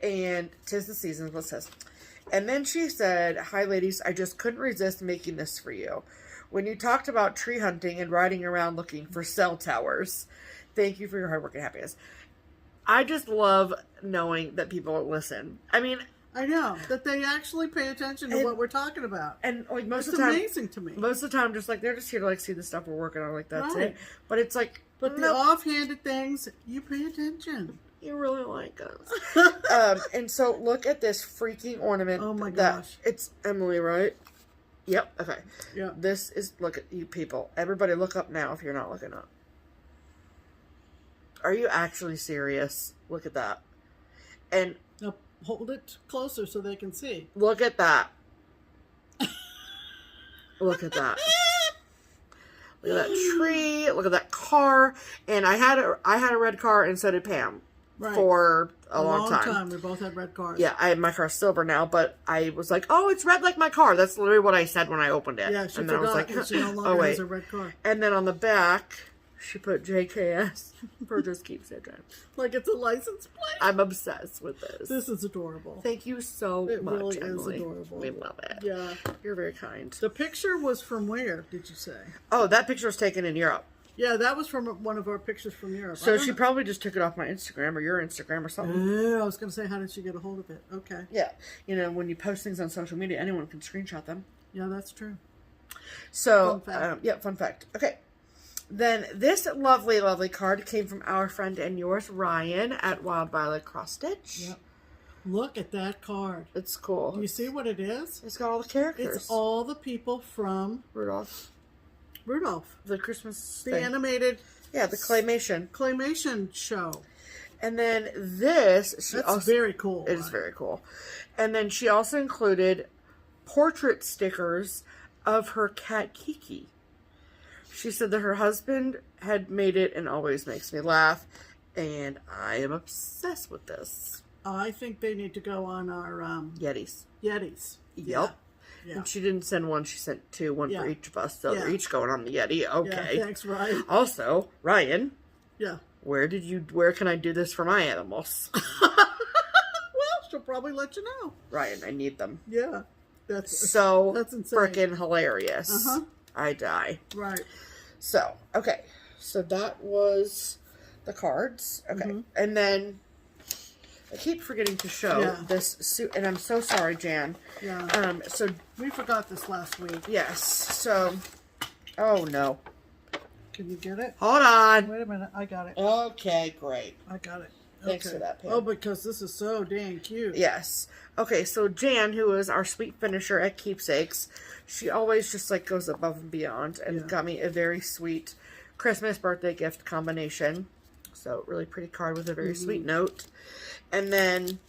And 'tis the season, what it says. And then she said, "Hi ladies, I just couldn't resist making this for you. When you talked about tree hunting and riding around looking for cell towers, thank you for your hard work and happiness." I just love knowing that people listen. I mean, I know that they actually pay attention to what we're talking about, and like most it's of the time, amazing to me. Most of the time, just like they're just here to like see the stuff we're working on, like that's it. But it's like, but the offhanded things, you pay attention. You really like us. And so look at this freaking ornament. Oh my gosh, it's Emily, right? Yep. Okay. Yeah. This is, look at you people. Everybody, look up now if you're not looking up. Are you actually serious? Look at that. And now hold it closer so they can see. Look at that. Look at that. Look at that tree. Look at that car. And I had a red car, and so did Pam. Right. For a long time. We both had red cars. Yeah, my car's silver now, but I was like, "Oh, it's red like my car." That's literally what I said when I opened it. Yeah, she and forgot then I was like, she no longer has a red car. And then on the back, she put JKS for JustKeepStitchin. Like it's a license plate. I'm obsessed with this. This is adorable. Thank you so much, really Emily. is adorable. We love it. Yeah. You're very kind. The picture was from where, did you say? Oh, that picture was taken in Europe. Yeah, that was from one of our pictures from Europe. So she probably just took it off my Instagram or your Instagram or something. I was going to say, how did she get a hold of it? Okay. Yeah. You know, when you post things on social media, anyone can screenshot them. Yeah, that's true. So, fun fact. yeah, fun fact. Okay. Then this lovely, lovely card came from our friend and yours, Ryan, at Wild Violet Cross Stitch. Yep. Look at that card. It's cool. Do you see what it is? It's got all the characters. It's all the people from Rudolph. The Christmas the thing. Animated. Yeah, the claymation show. And then this, that's very cool. It is very cool. And then she also included portrait stickers of her cat Kiki. She said that her husband had made it and always makes me laugh, and I am obsessed with this. I think they need to go on our Yetis. Yep. Yeah. And she didn't send one, she sent two, one for each of us. So they're each going on the Yeti. Okay. Yeah, thanks, Ryan. Also, Ryan. Yeah. Where can I do this for my animals? Well, she'll probably let you know. Ryan, I need them. Yeah. That's insane. Freaking hilarious. I die. Right. So, okay. So that was the cards. Okay. And then I keep forgetting to show this suit, and I'm so sorry, Jan. Yeah. So we forgot this last week. Yes. So, oh no. Can you get it? Hold on. Wait a minute. I got it. Okay, great. I got it. Thanks for that, Pam. Oh, because this is so dang cute. Yes. Okay, so Jan, who is our sweet finisher at Keepsakes, she always just like goes above and beyond and got me a very sweet Christmas birthday gift combination. So really pretty card with a very sweet note. And then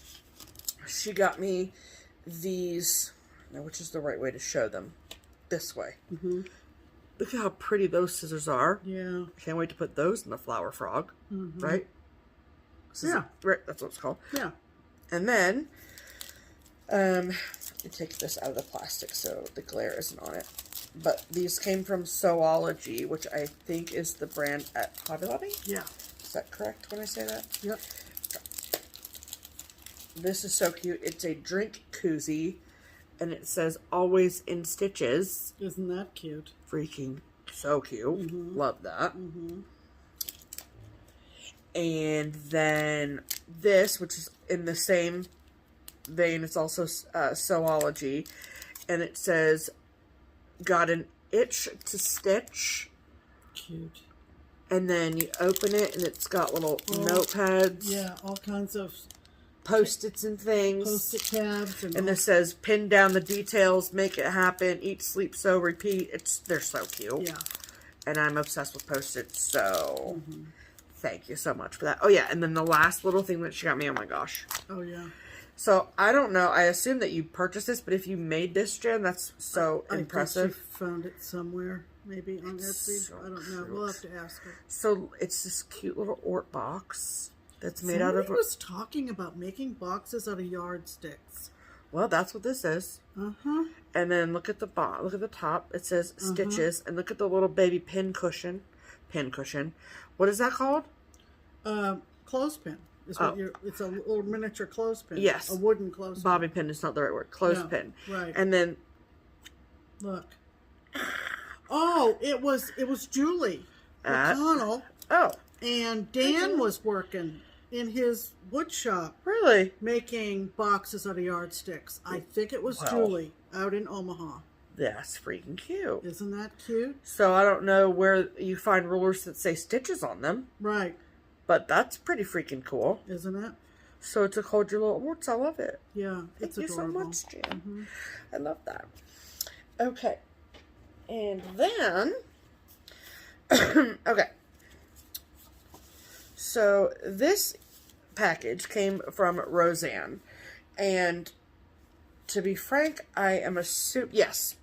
she got me these, now which is the right way to show them? This way. Look at how pretty those scissors are. Yeah. I can't wait to put those in the flower frog. Right? Yeah. Right, that's what it's called. Yeah. And then, let me take this out of the plastic so the glare isn't on it. But these came from Sewology, which I think is the brand at Hobby Lobby. Yeah. Is that correct when I say that? Yep. This is so cute. It's a drink koozie, and it says always in stitches. Isn't that cute? Freaking so cute. Love that. And then this, which is in the same vein, it's also Sewology, and it says got an itch to stitch. Cute. And then you open it, and it's got little notepads. Yeah, all kinds of Post-its and things. Post-it tabs. And this says, pin down the details, make it happen, eat, sleep, sew, repeat. They're so cute. Yeah. And I'm obsessed with Post-its, so thank you so much for that. Oh, yeah, and then the last little thing that she got me, oh my gosh. Oh, yeah. So, I don't know, I assume that you purchased this, but if you made this, Jen, that's so impressive. I think she found it somewhere, maybe on Etsy. So I don't know. We'll have to ask her. So, it's this cute little Ort box that's made out of... Somebody was talking about making boxes out of yardsticks. Well, that's what this is. And then look at the bottom. Look at the top. It says stitches. And look at the little baby pin cushion. What is that called? Clothespin. Is what it's a little miniature clothespin. Yes. A wooden clothespin. Bobby pin is not the right word. Clothespin. No, right. And then... Look. Oh, it was Julie McConnell. Oh. And Dan was working in his wood shop. Really? Making boxes out of yardsticks. I think it was Julie out in Omaha. That's freaking cute. Isn't that cute? So I don't know where you find rulers that say stitches on them. Right. But that's pretty freaking cool. Isn't it? So to hold your little warts, I love it. Yeah, it's Thank you adorable. so much, Jen. I love that. Okay. And then... okay. So this package came from Roseanne, and to be frank, I am assuming, yes,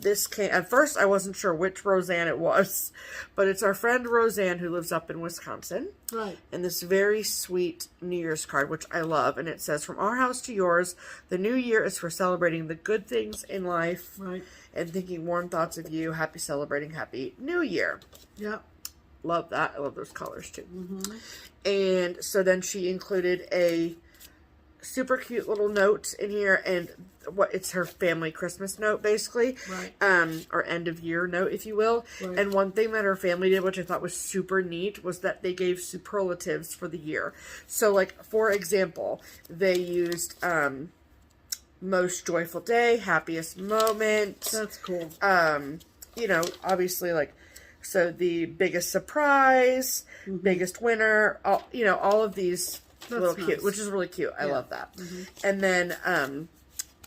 this came, at first I wasn't sure which Roseanne it was, but it's our friend Roseanne who lives up in Wisconsin. Right. And this very sweet New Year's card, which I love, and it says, from our house to yours, the new year is for celebrating the good things in life. Right. And thinking warm thoughts of you. Happy celebrating, happy New Year. Yep. Love that. I love those colors too. And so then she included a super cute little note in here, and it's her family Christmas note basically, right? Or end of year note, if you will. Right. And one thing that her family did, which I thought was super neat, was that they gave superlatives for the year. So, like, for example, they used most joyful day, happiest moment. That's cool. You know, obviously, like, so the biggest surprise, biggest winner, all of these. That's little cute, nice. Which is really cute. I love that. And then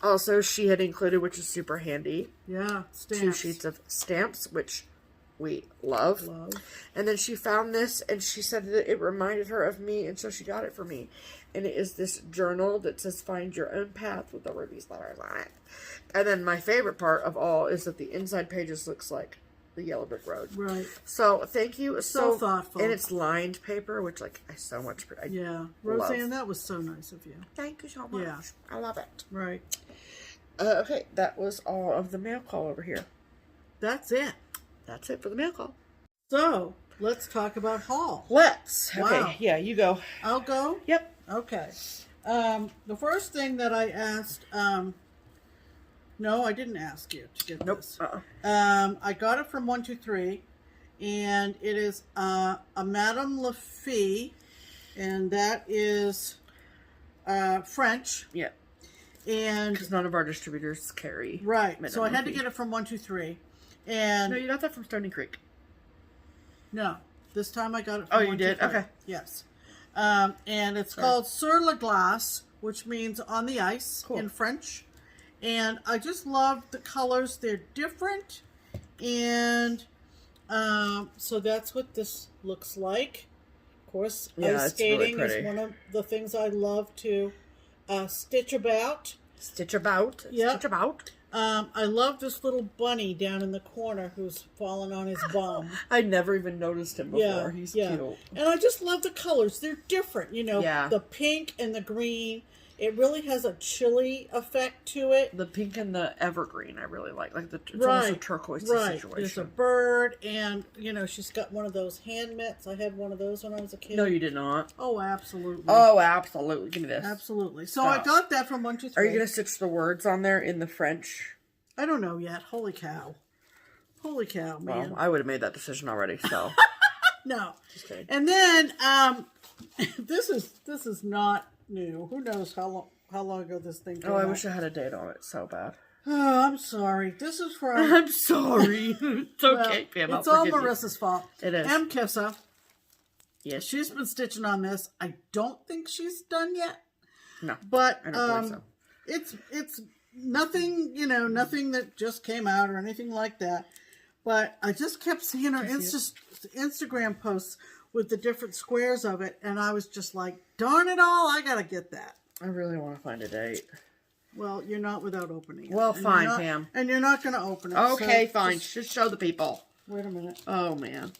also she had included, which is super handy, stamps. 2 sheets of stamps, which we love. And then she found this, and she said that it reminded her of me, and so she got it for me. And it is this journal that says "Find Your Own Path" with the Ruby's letters on it. And then my favorite part of all is that the inside pages looks like the Yellow Brick Road. Right. So thank you. So thoughtful. And it's lined paper, which I so much. Roseanne, that was so nice of you. Thank you so much. Yeah. I love it. Right. Okay, that was all of the mail call over here. That's it. That's it for the mail call. So let's talk about haul. Let's. Wow. Okay. Yeah, you go. I'll go. Yep. Okay. The first thing that I asked. No, I didn't ask you to get this. I got it from 123, and it is a Madame Lafille, and that is French. Yeah. And because none of our distributors carry. Right. So I had to get it from 123. And no, you got that from Stony Creek. No, this time I got it from 123. You did? Okay. Yes. And it's called Sur la Glace, which means on the ice in French. And I just love the colors. They're different. And so that's what this looks like. Of course, ice skating is one of the things I love to stitch about. Stitch about. Yep. Stitch about. I love this little bunny down in the corner who's fallen on his bum. I never even noticed him before. He's cute. And I just love the colors. They're different, you know. Yeah. The pink and the green. It really has a chilly effect to it. The pink and the evergreen I really like. Like it's almost a turquoise situation. There's a bird, and, you know, she's got one of those hand mitts. I had one of those when I was a kid. No, you did not. Oh, absolutely. Oh, absolutely. Give me this. Absolutely. So I got that from 1, 2, 3. Are you going to stitch the words on there in the French? I don't know yet. Holy cow. Holy cow, man. Well, I would have made that decision already, so. No. Just kidding. And then, this is not new. Who knows how long ago this thing came out. I wish I had a date on it so bad. Oh, I'm sorry. This is from... I'm sorry. It's okay, Pam. It's all Marissa's fault. It is. Mkissa. Yes. She's been stitching on this. I don't think she's done yet. No. But I don't believe so. it's nothing, you know, nothing that just came out or anything like that. But I just kept seeing her Instagram posts with the different squares of it, and I was just like, darn it all, I gotta get that. I really want to find a date. Well, you're not without opening it. Well, fine, Pam. And you're not going to open it. Okay, so fine. Just show the people. Wait a minute. Oh, man.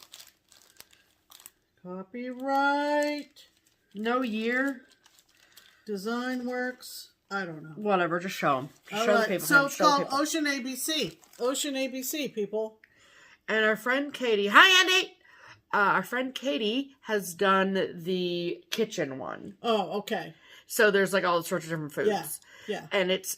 Copyright. No year. Design works. I don't know. Whatever, just show them. Show the people. So it's called Ocean ABC. Ocean ABC, people. And our friend Katie. Hi, Andy! Our friend Katie has done the kitchen one. Oh, okay. So there's like all sorts of different foods. Yeah, yeah. And it's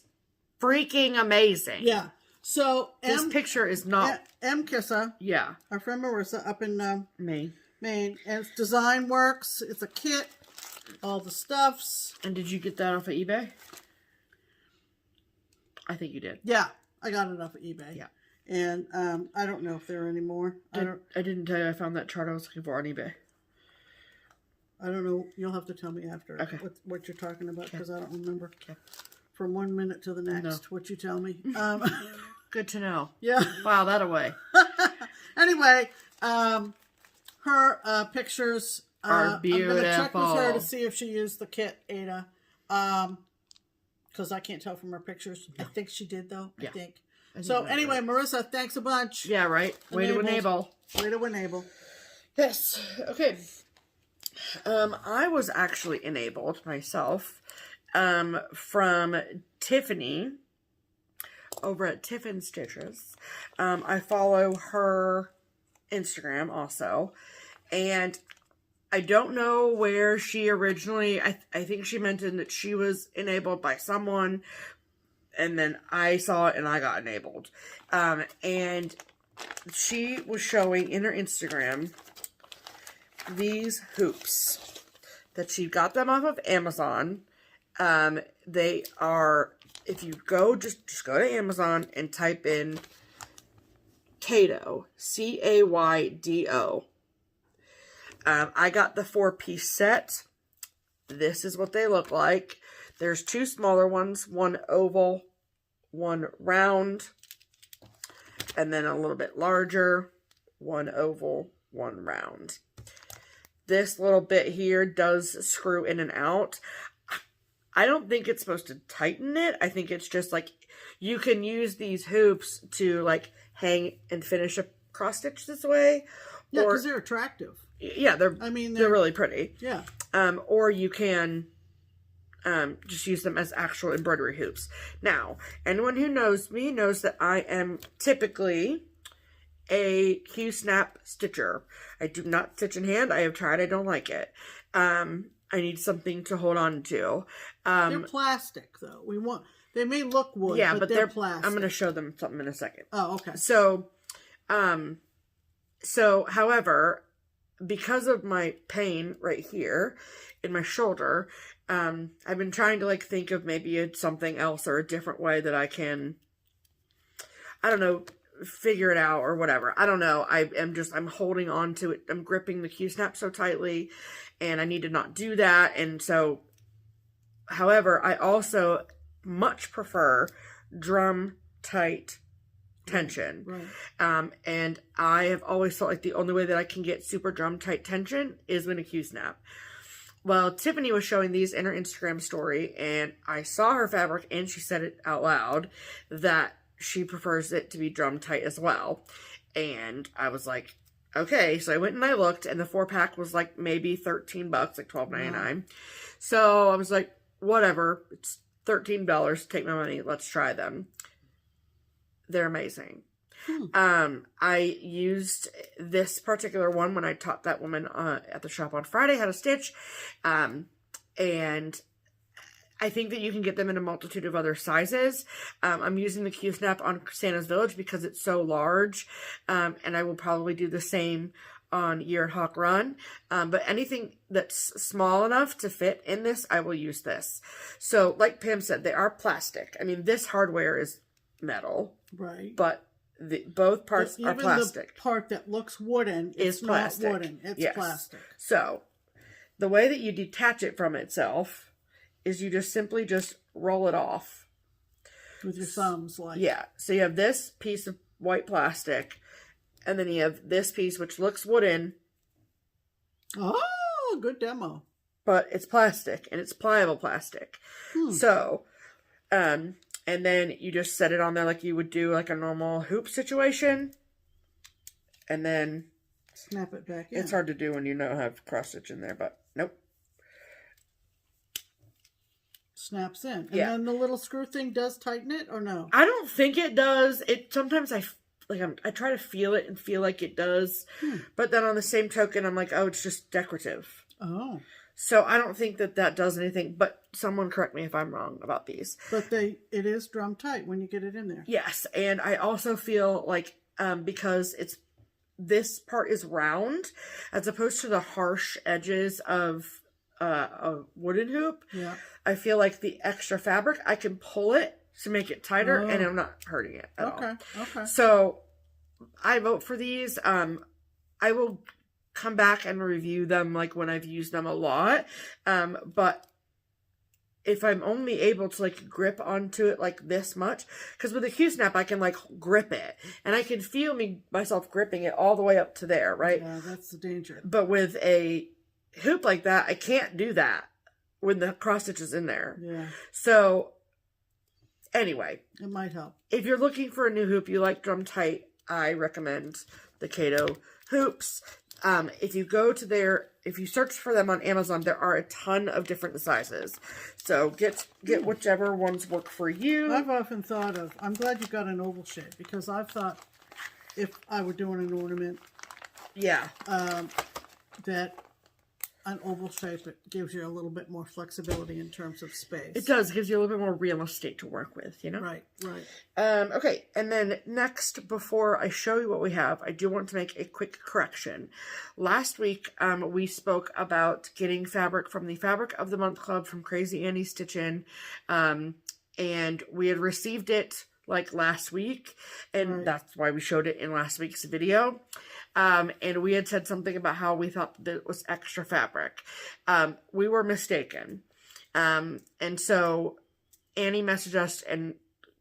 freaking amazing. Yeah. So this picture is not... Mkissa. Yeah. Our friend Marissa up in Maine. And it's Design Works. It's a kit. All the stuffs. And did you get that off of eBay? I think you did. Yeah. I got it off of eBay. Yeah. And I don't know if there are any more. I didn't tell you I found that chart I was looking for on eBay. I don't know. You'll have to tell me after what you're talking about because I don't remember. Okay. From 1 minute to the next, what you tell me. Good to know. Yeah. File that away. Anyway, her pictures are beautiful. I'm going to check with her to see if she used the kit, Ada. Because I can't tell from her pictures. No. I think she did, though. Yeah. I think. So anyway, Marissa, thanks a bunch. Yeah, right. Way to enable. Way to enable. Yes. Okay. I was actually enabled myself from Tiffany over at Tiffany Stitches. I follow her Instagram also, and I don't know where she originally, I think she mentioned that she was enabled by someone, and then I saw it and I got enabled. And she was showing in her Instagram these hoops that she got them off of Amazon. They are, if you go, just go to Amazon and type in Caydo, Caydo. I got the 4-piece set. This is what they look like. There's 2 smaller ones, one oval, one round, and then a little bit larger, one oval, one round. This little bit here does screw in and out. I don't think it's supposed to tighten it. I think it's just like, you can use these hoops to like hang and finish a cross stitch this way. Yeah, because they're attractive. Yeah, they're really pretty. Yeah. Or you can just use them as actual embroidery hoops. Now, anyone who knows me knows that I am typically a Q-snap stitcher. I do not stitch in hand. I have tried. I don't like it. I need something to hold on to. They're plastic, though. They may look wood, yeah, but they're plastic. I'm going to show them something in a second. Oh, okay. So, however, because of my pain right here in my shoulder, I've been trying to like think of maybe something else or a different way that I can, I don't know, figure it out or whatever. I don't know. I'm holding on to it. I'm gripping the Q-snap so tightly, and I need to not do that. And so, however, I also much prefer drum tight tension. Right. And I have always felt like the only way that I can get super drum tight tension is with a Q-snap. Well, Tiffany was showing these in her Instagram story, and I saw her fabric, and she said it out loud, that she prefers it to be drum tight as well. And I was like, okay. So I went and I looked, and the 4-pack was like maybe $13, like $12.99. Wow. So I was like, whatever. It's $13. Take my money. Let's try them. They're amazing. I used this particular one when I taught that woman at the shop on Friday how to stitch. And I think that you can get them in a multitude of other sizes. I'm using the Q-Snap on Santa's Village because it's so large. And I will probably do the same on Year at Hawk Run. But anything that's small enough to fit in this, I will use this. So like Pam said, they are plastic. I mean, this hardware is metal. Right. But both parts are plastic. The part that looks wooden is plastic. Not wooden. It's plastic. So the way that you detach it from itself is you just simply roll it off. With your thumbs, like. Yeah. So you have this piece of white plastic, and then you have this piece which looks wooden. Oh, good demo. But it's plastic, and it's pliable plastic. So, and then you just set it on there like you would do like a normal hoop situation. And then snap it back in. It's hard to do when you know how to cross stitch in there, but nope. Snaps in. And then the little screw thing does tighten it, or no? I don't think it does. It sometimes I try to feel it and feel like it does. But then on the same token, I'm like, oh, it's just decorative. Oh. So I don't think that does anything, but someone correct me if I'm wrong about these. But it is drum tight when you get it in there. Yes, and I also feel like because this part is round, as opposed to the harsh edges of a wooden hoop. Yeah. I feel like the extra fabric, I can pull it to make it tighter, and I'm not hurting it at all. Okay. So I vote for these. I will come back and review them like when I've used them a lot. But if I'm only able to like grip onto it like this much, because with a Q-Snap I can like grip it, and I can feel myself gripping it all the way up to there, right? Yeah, that's the danger. But with a hoop like that, I can't do that when the cross stitch is in there. Yeah. So anyway, it might help. If you're looking for a new hoop, you like drum tight, I recommend the Kato hoops. If you search for them on Amazon, there are a ton of different sizes. So get whichever ones work for you. I've often thought I'm glad you got an oval shape, because I've thought if I were doing an ornament, that an oval shape, it gives you a little bit more flexibility in terms of space. It does. It gives you a little bit more real estate to work with, you know? Right. Okay, and then next, before I show you what we have, I do want to make a quick correction. Last week, we spoke about getting fabric from the Fabric of the Month Club from Crazy Annie Stitchin', and we had received it like last week, and that's why we showed it in last week's video. And we had said something about how we thought that it was extra fabric. We were mistaken. And so Annie messaged us and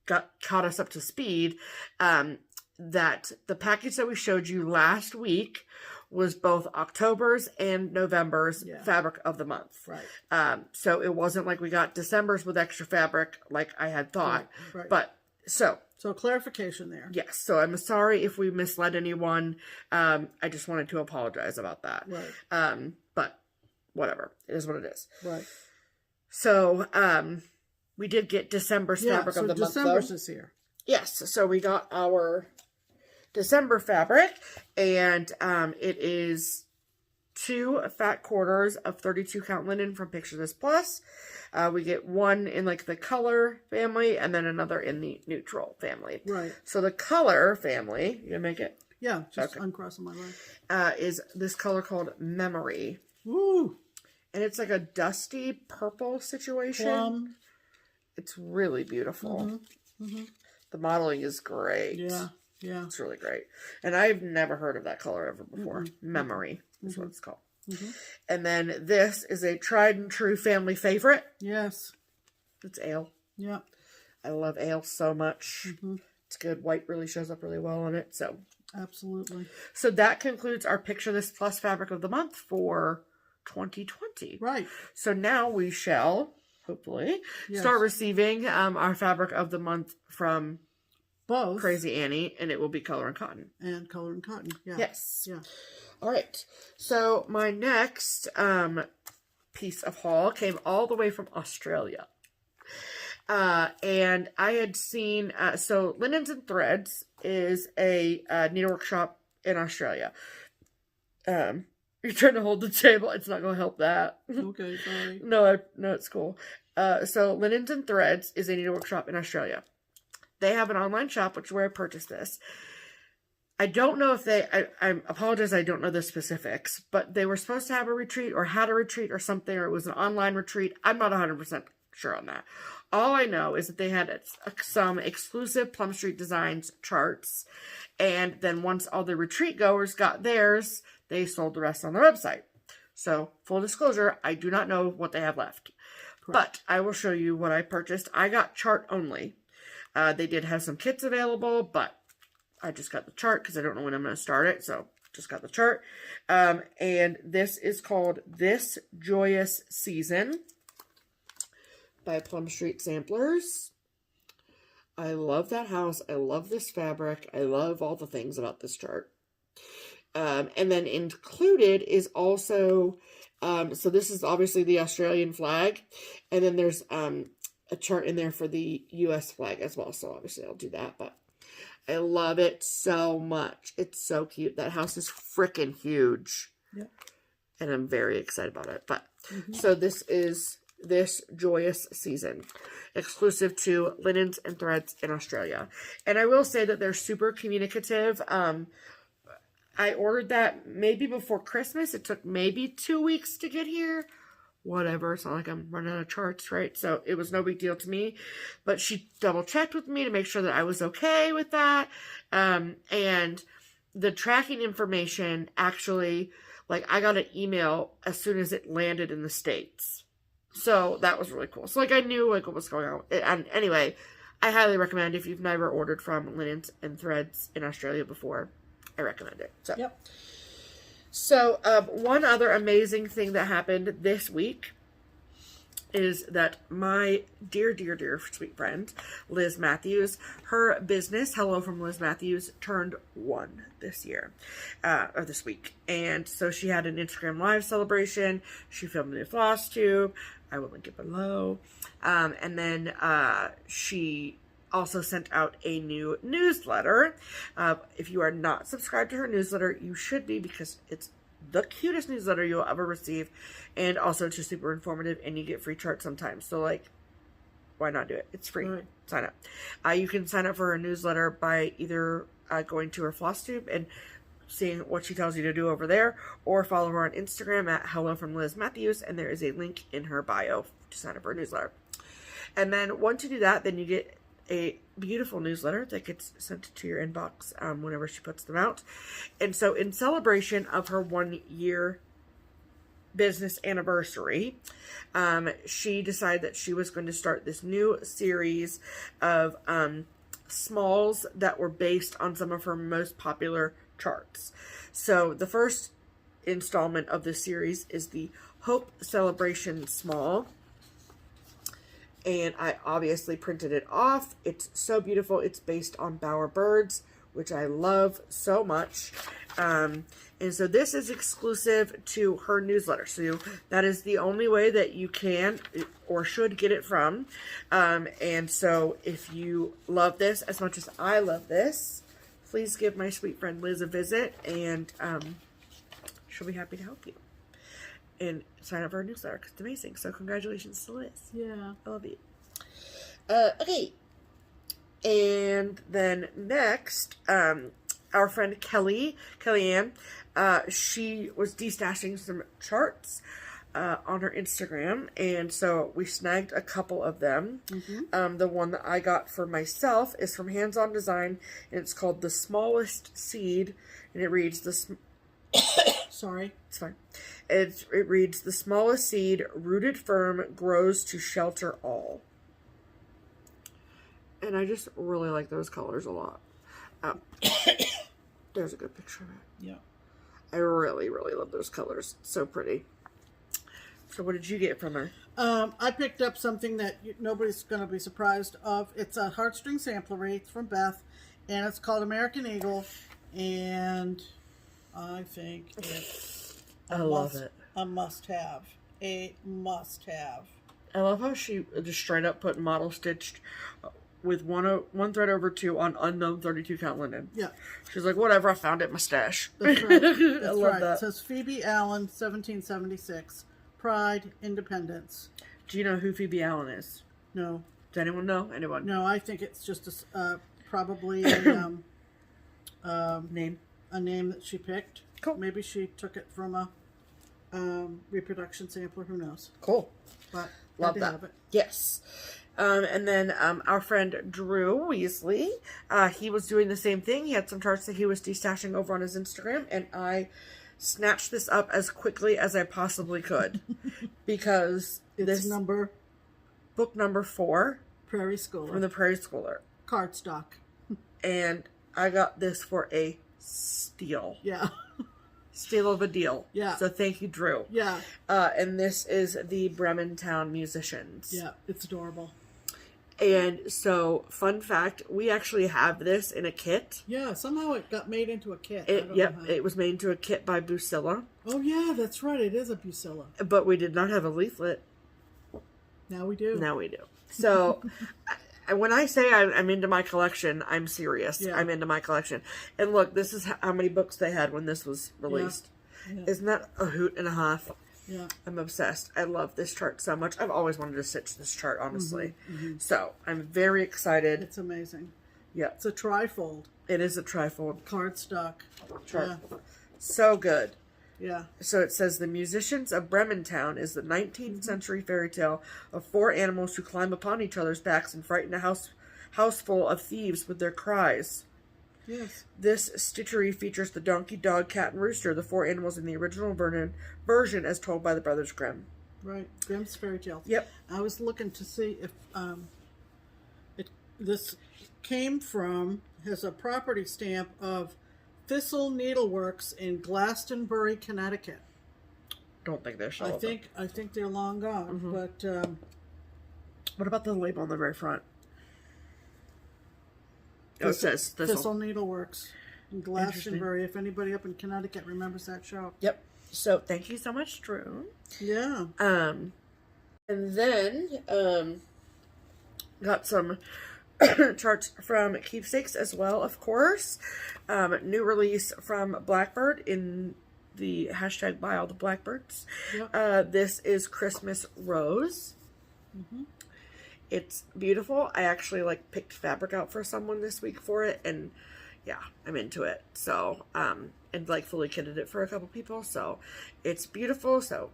caught us up to speed, that the package that we showed you last week was both October's and November's fabric of the month. Right. So it wasn't like we got December's with extra fabric like I had thought. Right. But so clarification there. Yes. So I'm sorry if we misled anyone. I just wanted to apologize about that. Right. But whatever. It is what it is. Right. So we did get December's fabric of the month. December's is here. Yes. So we got our December fabric, and it is 2 fat quarters of 32 count linen from Picture This Plus. We get one in like the color family, and then another in the neutral family. Right. So the color family, you gonna make it? Yeah, just uncrossing my line. Is this color called Memory. Woo! And it's like a dusty purple situation. It's really beautiful. The modeling is great. Yeah. It's really great. And I've never heard of that color ever before. Memory is what it's called. And then this is a tried and true family favorite. Yes. It's ale. Yeah. I love ale so much. It's good. White really shows up really well on it. So absolutely. So that concludes our Picture This Plus fabric of the month for 2020. Right. So now we shall hopefully start receiving our fabric of the month from both Crazy Annie, and it will be Color and Cotton. And Color and Cotton. Yeah. Yes. Yeah. All right. So my next piece of haul came all the way from Australia. And I had seen, so Linens and Threads is a needlework shop in Australia. You're trying to hold the table. It's not going to help that. Okay, sorry. No, it's cool. So Linens and Threads is a needlework shop in Australia. They have an online shop, which is where I purchased this. I don't know if I apologize, I don't know the specifics, but they were supposed to have a retreat or had a retreat or something, or it was an online retreat. I'm not 100% sure on that. All I know is that they had some exclusive Plum Street Designs charts, and then once all the retreat goers got theirs, they sold the rest on their website. So, full disclosure, I do not know what they have left. Correct. But I will show you what I purchased. I got chart only. They did have some kits available, but I just got the chart because I don't know when I'm going to start it. So, just got the chart. And this is called This Joyous Season by Plum Street Samplers. I love that house. I love this fabric. I love all the things about this chart. And then included is also, so this is obviously the Australian flag. And then there's a chart in there for the US flag as well. So obviously I'll do that, but I love it so much. It's so cute. That house is freaking huge. Yeah. And I'm very excited about it. But so this is This Joyous Season, exclusive to Linens and Threads in Australia. And I will say that they're super communicative. I ordered that maybe before Christmas. It took maybe 2 weeks to get here. Whatever. It's not like I'm running out of charts, right? So it was no big deal to me. But she double checked with me to make sure that I was okay with that. And the tracking information actually, like, I got an email as soon as it landed in the States. So that was really cool. So, like, I knew, like, what was going on. And anyway, I highly recommend, if you've never ordered from Linens and Threads in Australia before, I recommend it. So, yep. So, one other amazing thing that happened this week is that my dear, dear, dear sweet friend, Liz Matthews, her business, Hello from Liz Matthews, turned 1 this year, or this week. And so she had an Instagram Live celebration. She filmed a new FlossTube. I will link it below. And then she also sent out a new newsletter. If you are not subscribed to her newsletter, you should be, because it's the cutest newsletter you'll ever receive, and also it's just super informative, and you get free charts sometimes. So, like, why not do it? It's free. Right. Sign up. You can sign up for her newsletter by either going to her FlossTube and seeing what she tells you to do over there, or follow her on Instagram at Hello from Liz Matthews, and there is a link in her bio to sign up for her newsletter. And then once you do that, then you get a beautiful newsletter that gets sent to your inbox whenever she puts them out. And so, in celebration of her 1 year business anniversary, she decided that she was going to start this new series of smalls that were based on some of her most popular charts. So the first installment of this series is the Hope Celebration Small. And I obviously printed it off. It's so beautiful. It's based on Bower Birds, which I love so much. And so this is exclusive to her newsletter. So that is the only way that you can or should get it from. And so if you love this as much as I love this, please give my sweet friend Liz a visit, and she'll be happy to help you. And sign up for her newsletter, because it's amazing. So congratulations to Liz. Yeah. I love you. Okay. And then next, our friend Kellyanne, she was destashing some charts on her Instagram, and so we snagged a couple of them. The one that I got for myself is from Hands On Design, and it's called The Smallest Seed, and it reads sorry, it's fine. It reads, the smallest seed, rooted firm, grows to shelter all. And I just really like those colors a lot. There's a good picture of it. Yeah. I really, really love those colors. So pretty. So what did you get from her? I picked up something that nobody's going to be surprised of. It's a heartstring samplery from Beth, and it's called American Eagle, and I think it's love it. A must-have. A must-have. I love how she just straight up put model stitched with one thread over 2 on unknown 32 count linen. Yeah. She's like, whatever, I found it in my stash. That's right. That's I love that. It says Phoebe Allen, 1776. Pride, Independence. Do you know who Phoebe Allen is? No. Does anyone know? Anyone? No, I think it's just probably a name. A name that she picked. Cool. Maybe she took it from a reproduction sampler. Who knows? Cool. But love that. Have it. Yes. And then our friend Drew Weasley, he was doing the same thing. He had some charts that he was destashing over on his Instagram, and I snatched this up as quickly as I possibly could because it's book number 4, Prairie Schooler, from the Prairie Schooler cardstock, and I got this for a steal. Yeah. Steal of a deal. Yeah. So thank you, Drew. Yeah. And this is the Brementown Musicians. Yeah, it's adorable. And so, fun fact, we actually have this in a kit. Yeah, somehow it got made into a kit. It was made into a kit by Busilla. Oh yeah, that's right. It is a Busilla. But we did not have a leaflet. Now we do. Now we do. So, when I say I'm into my collection, I'm serious. Yeah. I'm into my collection. And look, this is how many books they had when this was released. Yeah. Isn't that a hoot and a half? Yeah. I'm obsessed. I love this chart so much. I've always wanted to stitch this chart, honestly. So, I'm very excited. It's amazing. Yeah. It's a trifold. It is a trifold. Cardstock. Chart. Yeah. So good. Yeah. So it says, the Musicians of Brementown is the 19th century fairy tale of 4 animals who climb upon each other's backs and frighten a house full of thieves with their cries. Yes. This stitchery features the donkey, dog, cat, and rooster, the 4 animals in the original version as told by the Brothers Grimm. Right. Grimm's fairy tales. Yep. I was looking to see if this came from, has a property stamp of Thistle Needleworks in Glastonbury, Connecticut. Don't think they're sure. I think they're long gone. But what about the label on the very front? It says Thistle Needleworks in Glastonbury. If anybody up in Connecticut remembers that show. Yep. So thank you so much, Drew. Yeah. And then got some charts from Keepsakes as well, of course. New release from Blackbird in the hashtag Buy All the Blackbirds. Yep. This is Christmas Rose. It's beautiful. I actually picked fabric out for someone this week for it, and yeah, I'm into it. So and fully kitted it for a couple people. So it's beautiful. So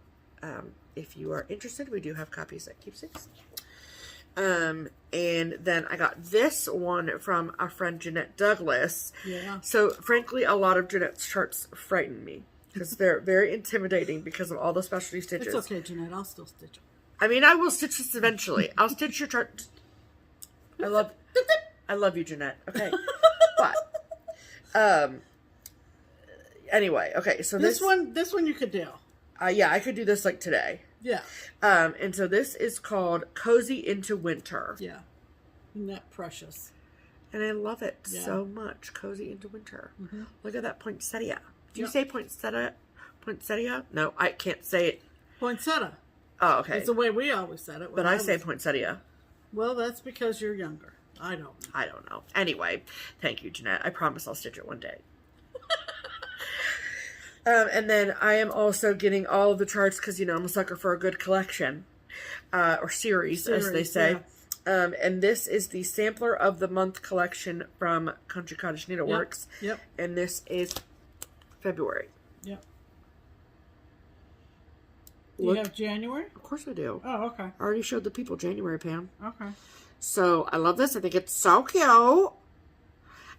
if you are interested, we do have copies at Keepsakes. And then I got this one from our friend Jeanette Douglas. Yeah. So frankly, a lot of Jeanette's charts frighten me because they're very intimidating because of all the specialty stitches. It's okay, Jeanette. I'll still stitch them. I mean, I will stitch this eventually. I'll stitch your chart. I love you, Jeanette. Okay. But, anyway, okay, so this one you could do. Yeah, I could do this today. Yeah. And so this is called Cozy into Winter. Yeah. Isn't that precious? And I love it so much. Cozy into Winter. Look at that poinsettia. Do you say poinsettia? Poinsettia? No, I can't say it. Poinsettia. Oh, okay. It's the way we always said it. But I say poinsettia. Well, that's because you're younger. I don't know. Anyway, thank you, Jeanette. I promise I'll stitch it one day. And then I am also getting all of the charts because, I'm a sucker for a good collection. Or series, as they say. Yeah. And this is the Sampler of the Month collection from Country Cottage Needleworks. Yep. And this is February. Yep. Do you have January? Of course we do. Oh, okay. I already showed the people January, Pam. Okay. So, I love this. I think it's so cute.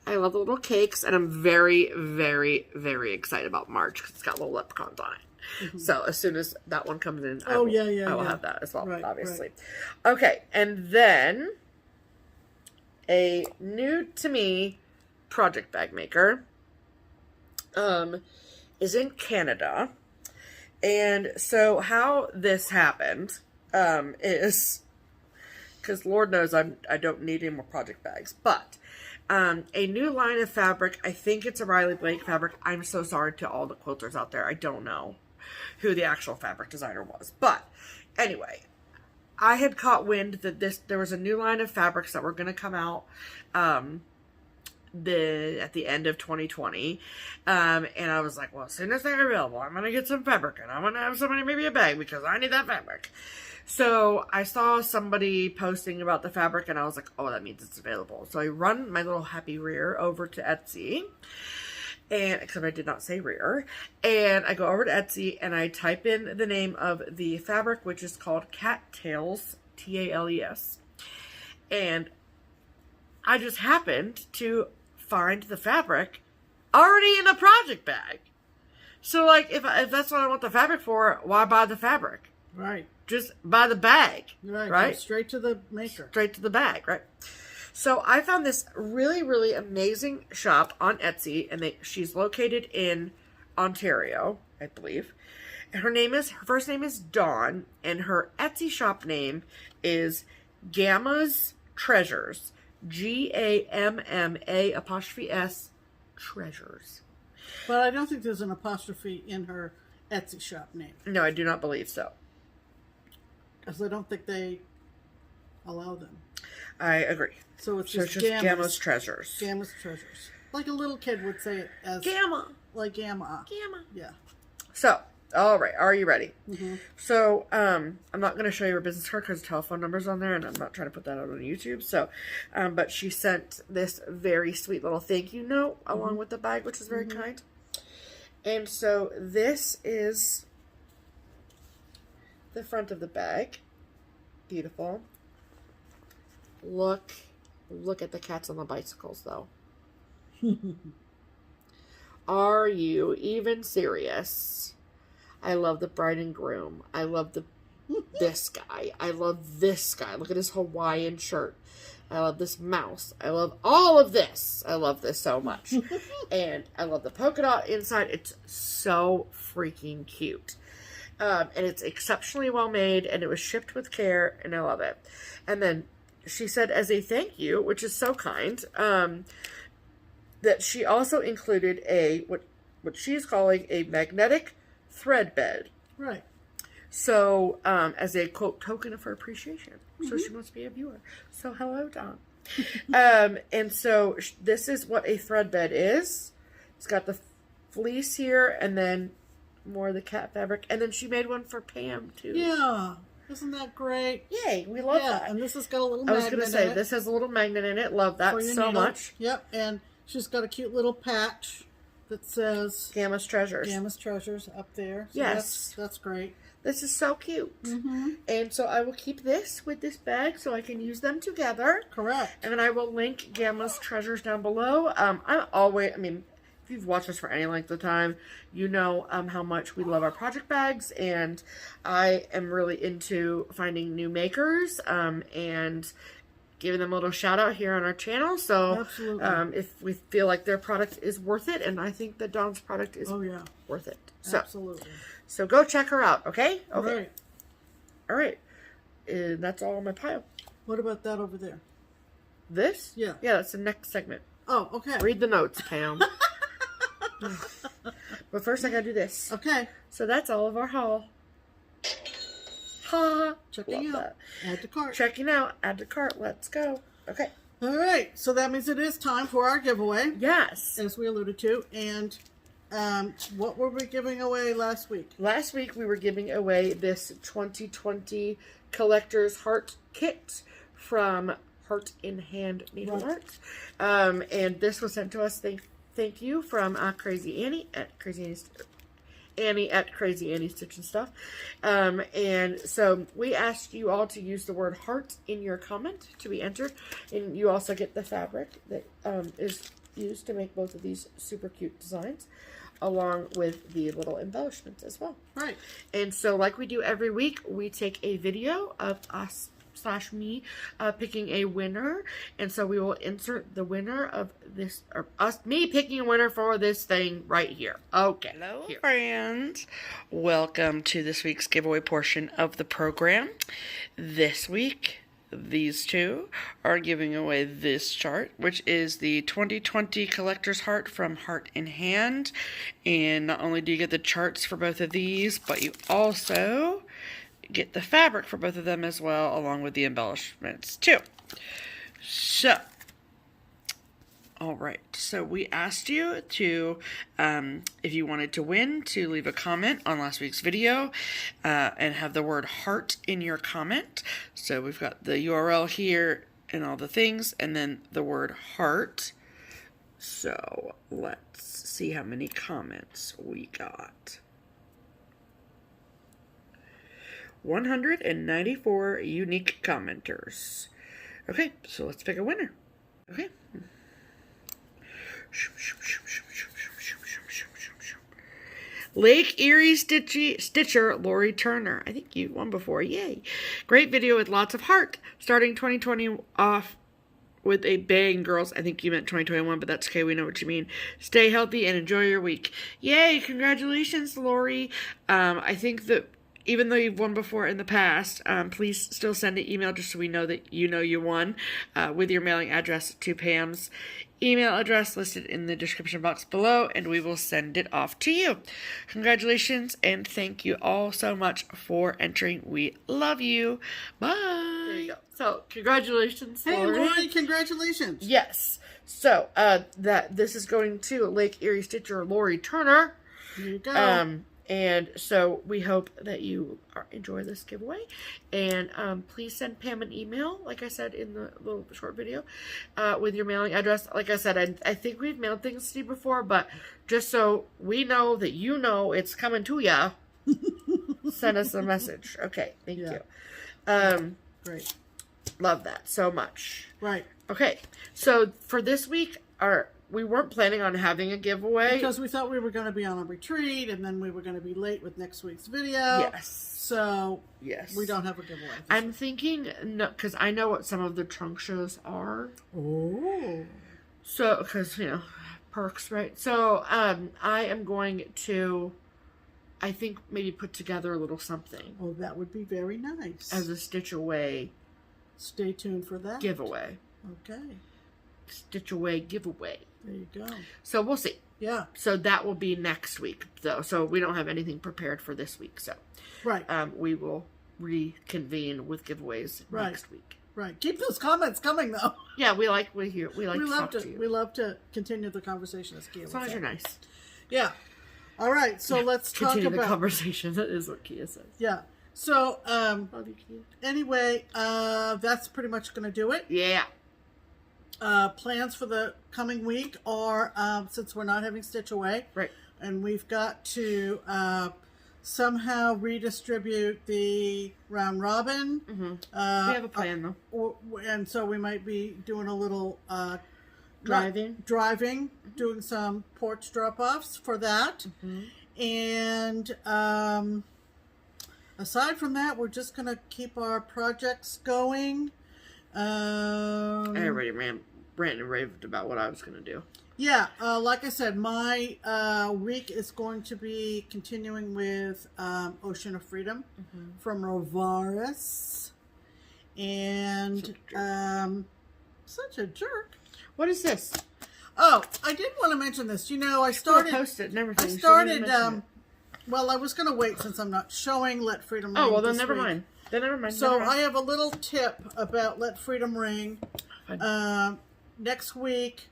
I love the little cakes, and I'm very, very, very excited about March because it's got little leprechauns on it. So, as soon as that one comes in, I will have that as well, obviously. Right. Okay, and then a new to me project bag maker is in Canada. And so how this happened is, because Lord knows I don't need any more project bags, but a new line of fabric, I think it's a Riley Blake fabric. I'm so sorry to all the quilters out there. I don't know who the actual fabric designer was. But anyway, I had caught wind that there was a new line of fabrics that were going to come out at the end of 2020. And I was like, well, as soon as they're available, I'm going to get some fabric and I'm going to have somebody make me a bag because I need that fabric. So I saw somebody posting about the fabric and I was like, oh, that means it's available. So I run my little happy rear over to Etsy, and except I did not say rear, and I go over to Etsy and I type in the name of the fabric, which is called Cattails, Tales. And I just happened to find the fabric already in a project bag. So like, if that's what I want the fabric for, why buy the fabric? Right. Just buy the bag, right? Go straight to the maker. Straight to the bag, right? So I found this really, really amazing shop on Etsy, and she's located in Ontario, I believe. And her first name is Dawn, and her Etsy shop name is GammasTreasures, GAMMA' Treasures. But I don't think there's an apostrophe in her Etsy shop name. No, I do not believe so. Because I don't think they allow them. I agree. So it's just GammasTreasures. GammasTreasures. Like a little kid would say it as... Gamma. Like Gamma. Gamma. Yeah. So, all right. Are you ready? Mm-hmm. So, I'm not going to show you her business card because the telephone number's on there, and I'm not trying to put that out on YouTube. So, but she sent this very sweet little thank you note along with the bag, which is very kind. And so, this is the front of the bag. Beautiful. Look at the cats on the bicycles, though. Are you even serious? I love the bride and groom. I love this guy. I love this guy. Look at his Hawaiian shirt. I love this mouse. I love all of this. I love this so much. And I love the polka dot inside. It's so freaking cute. And it's exceptionally well made, and it was shipped with care, and I love it. And then she said, as a thank you, which is so kind, that she also included what she's calling a magnetic thread bed. Right. So, as a, quote, token of her appreciation. So she must be a viewer. So, hello, Dawn. And so, this is what a thread bed is. It's got the fleece here, and then more of the cat fabric. And then she made one for Pam, too. Yeah. Isn't that great? Yay, we love that. And this has got a little magnet in it. I was going to say, this has a little magnet in it. Love that so much. Yep, and she's got a cute little patch that says... Gammas Treasures. Gammas Treasures up there. So yes. That's great. This is so cute. And so I will keep this with this bag so I can use them together. Correct. And then I will link Gammas Treasures down below. If you've watched us for any length of time, you know how much we love our project bags, and I am really into finding new makers and giving them a little shout out here on our channel. So if we feel like their product is worth it, and I think that Dawn's product is worth it. So, absolutely. So go check her out, okay? Okay. Right. All right. And that's all on my pile. What about that over there? This? Yeah. Yeah, that's the next segment. Oh, okay. Read the notes, Pam. But first I gotta do this. Okay. So that's all of our haul. Ha! Checking out. That. Add to cart. Checking out. Add to cart. Let's go. Okay. All right. So that means it is time for our giveaway. Yes. As we alluded to. And what were we giving away last week? Last week we were giving away this 2020 Collector's Heart Kit from Heart in Hand Needle Art. And this was sent to us, thank you, from Crazy Annie at Crazy Annie Stitch and Stuff. And so we asked you all to use the word heart in your comment to be entered. And you also get the fabric that is used to make both of these super cute designs, along with the little embellishments as well. Right. And so like we do every week, we take a video of us /me picking a winner, and so we will insert the winner of this, or me picking a winner for this thing right here. Okay. Hello, friends. Welcome to this week's giveaway portion of the program. This week, these two are giving away this chart, which is the 2020 Collector's Heart from Heart in Hand. And not only do you get the charts for both of these, but you also get the fabric for both of them as well, along with the embellishments too. So, alright, so we asked you to, if you wanted to win, to leave a comment on last week's video and have the word heart in your comment. So we've got the URL here and all the things, and then the word heart. So let's see how many comments we got. 194 unique commenters. Okay, so let's pick a winner. Okay. Lake Erie Stitcher Lori Turner. I think you won before. Yay. Great video with lots of heart. Starting 2020 off with a bang, girls. I think you meant 2021, but that's okay. We know what you mean. Stay healthy and enjoy your week. Yay. Congratulations, Lori. I think that even though you've won before in the past, please still send an email just so we know that you won with your mailing address to Pam's email address listed in the description box below, and we will send it off to you. Congratulations, and thank you all so much for entering. We love you. Bye. There you go. So, congratulations, Hey, Lori. Lori, congratulations. Yes. So, this is going to Lake Erie Stitcher Lori Turner. There you go. And so we hope that you enjoy this giveaway. And please send Pam an email, like I said in the little short video, with your mailing address. Like I said, I think we've mailed things to you before, but just so we know that you know it's coming to ya, send us a message. Okay, thank you. Great. Love that so much. Right. Okay, so for this week, we weren't planning on having a giveaway. Because we thought we were going to be on a retreat, and then we were going to be late with next week's video. Yes. So, yes, we don't have a giveaway. I'm thinking, no, because I know what some of the trunk shows are. Oh. So, because, perks, right? So, I am going to, I think, maybe put together a little something. Oh, that would be very nice. As a Stitch Away. Stay tuned for that. Giveaway. Okay. Stitch Away giveaway. There you go. So we'll see. Yeah. So that will be next week, though. So we don't have anything prepared for this week. So right. We will reconvene with giveaways next week. Right. Keep those comments coming, though. Yeah, we like to talk to you. We love to continue the conversation, as Kia as long as you're nice. Yeah. All right. So let's talk about the conversation. That is what Kia says. Yeah. So love you, Kia. Anyway, that's pretty much going to do it. Yeah. Plans for the coming week are, since we're not having Stitch Away, right, and we've got to somehow redistribute the round robin. Mm-hmm. We have a plan, though. And so we might be doing a little driving, mm-hmm. doing some porch drop-offs for that. Mm-hmm. And aside from that, we're just going to keep our projects going. I already ranted and raved about what I was going to do. Yeah, like I said, my week is going to be continuing with Ocean of Freedom mm-hmm. from Rovaris. And such a jerk. What is this? Oh, I did want to mention this. I started... post it and everything. I started... well, I was going to wait since I'm not showing Let Freedom Ring. Oh, well, then never mind. So I have a little tip about Let Freedom Ring. Next week,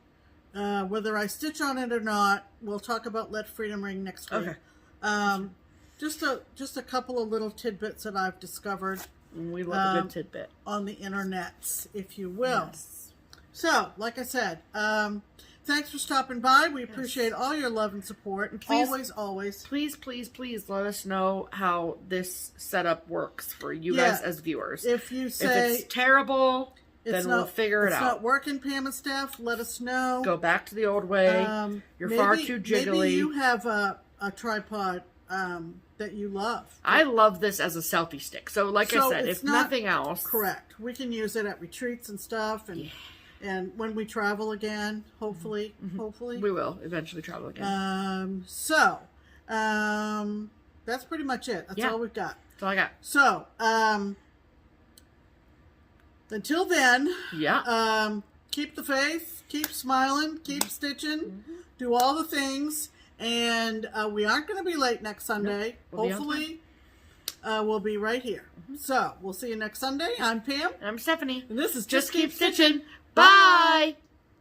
whether I stitch on it or not, we'll talk about Let Freedom Ring next week. Okay. Just a couple of little tidbits that I've discovered. We love a good tidbit. On the internets, if you will. Yes. So, like I said, thanks for stopping by. We appreciate all your love and support. And please, always. Please let us know how this setup works for you guys as viewers. If you say... If it's terrible, then we'll figure it out. It's not working, Pam and Steph, let us know. Go back to the old way. You're far too jiggly. Maybe you have a tripod that you love. I love this as a selfie stick. So like I said, if nothing else. Correct. We can use it at retreats and stuff, and and when we travel again, hopefully, hopefully. We will eventually travel again. That's pretty much it. That's all we've got. That's all I got. So, until then, keep the faith, keep smiling, keep stitching, do all the things, and we aren't going to be late next Sunday. We'll Hopefully, we'll be right here. So, we'll see you next Sunday. I'm Pam. I'm Stephanie. And this is Just Keep Stitching. Bye!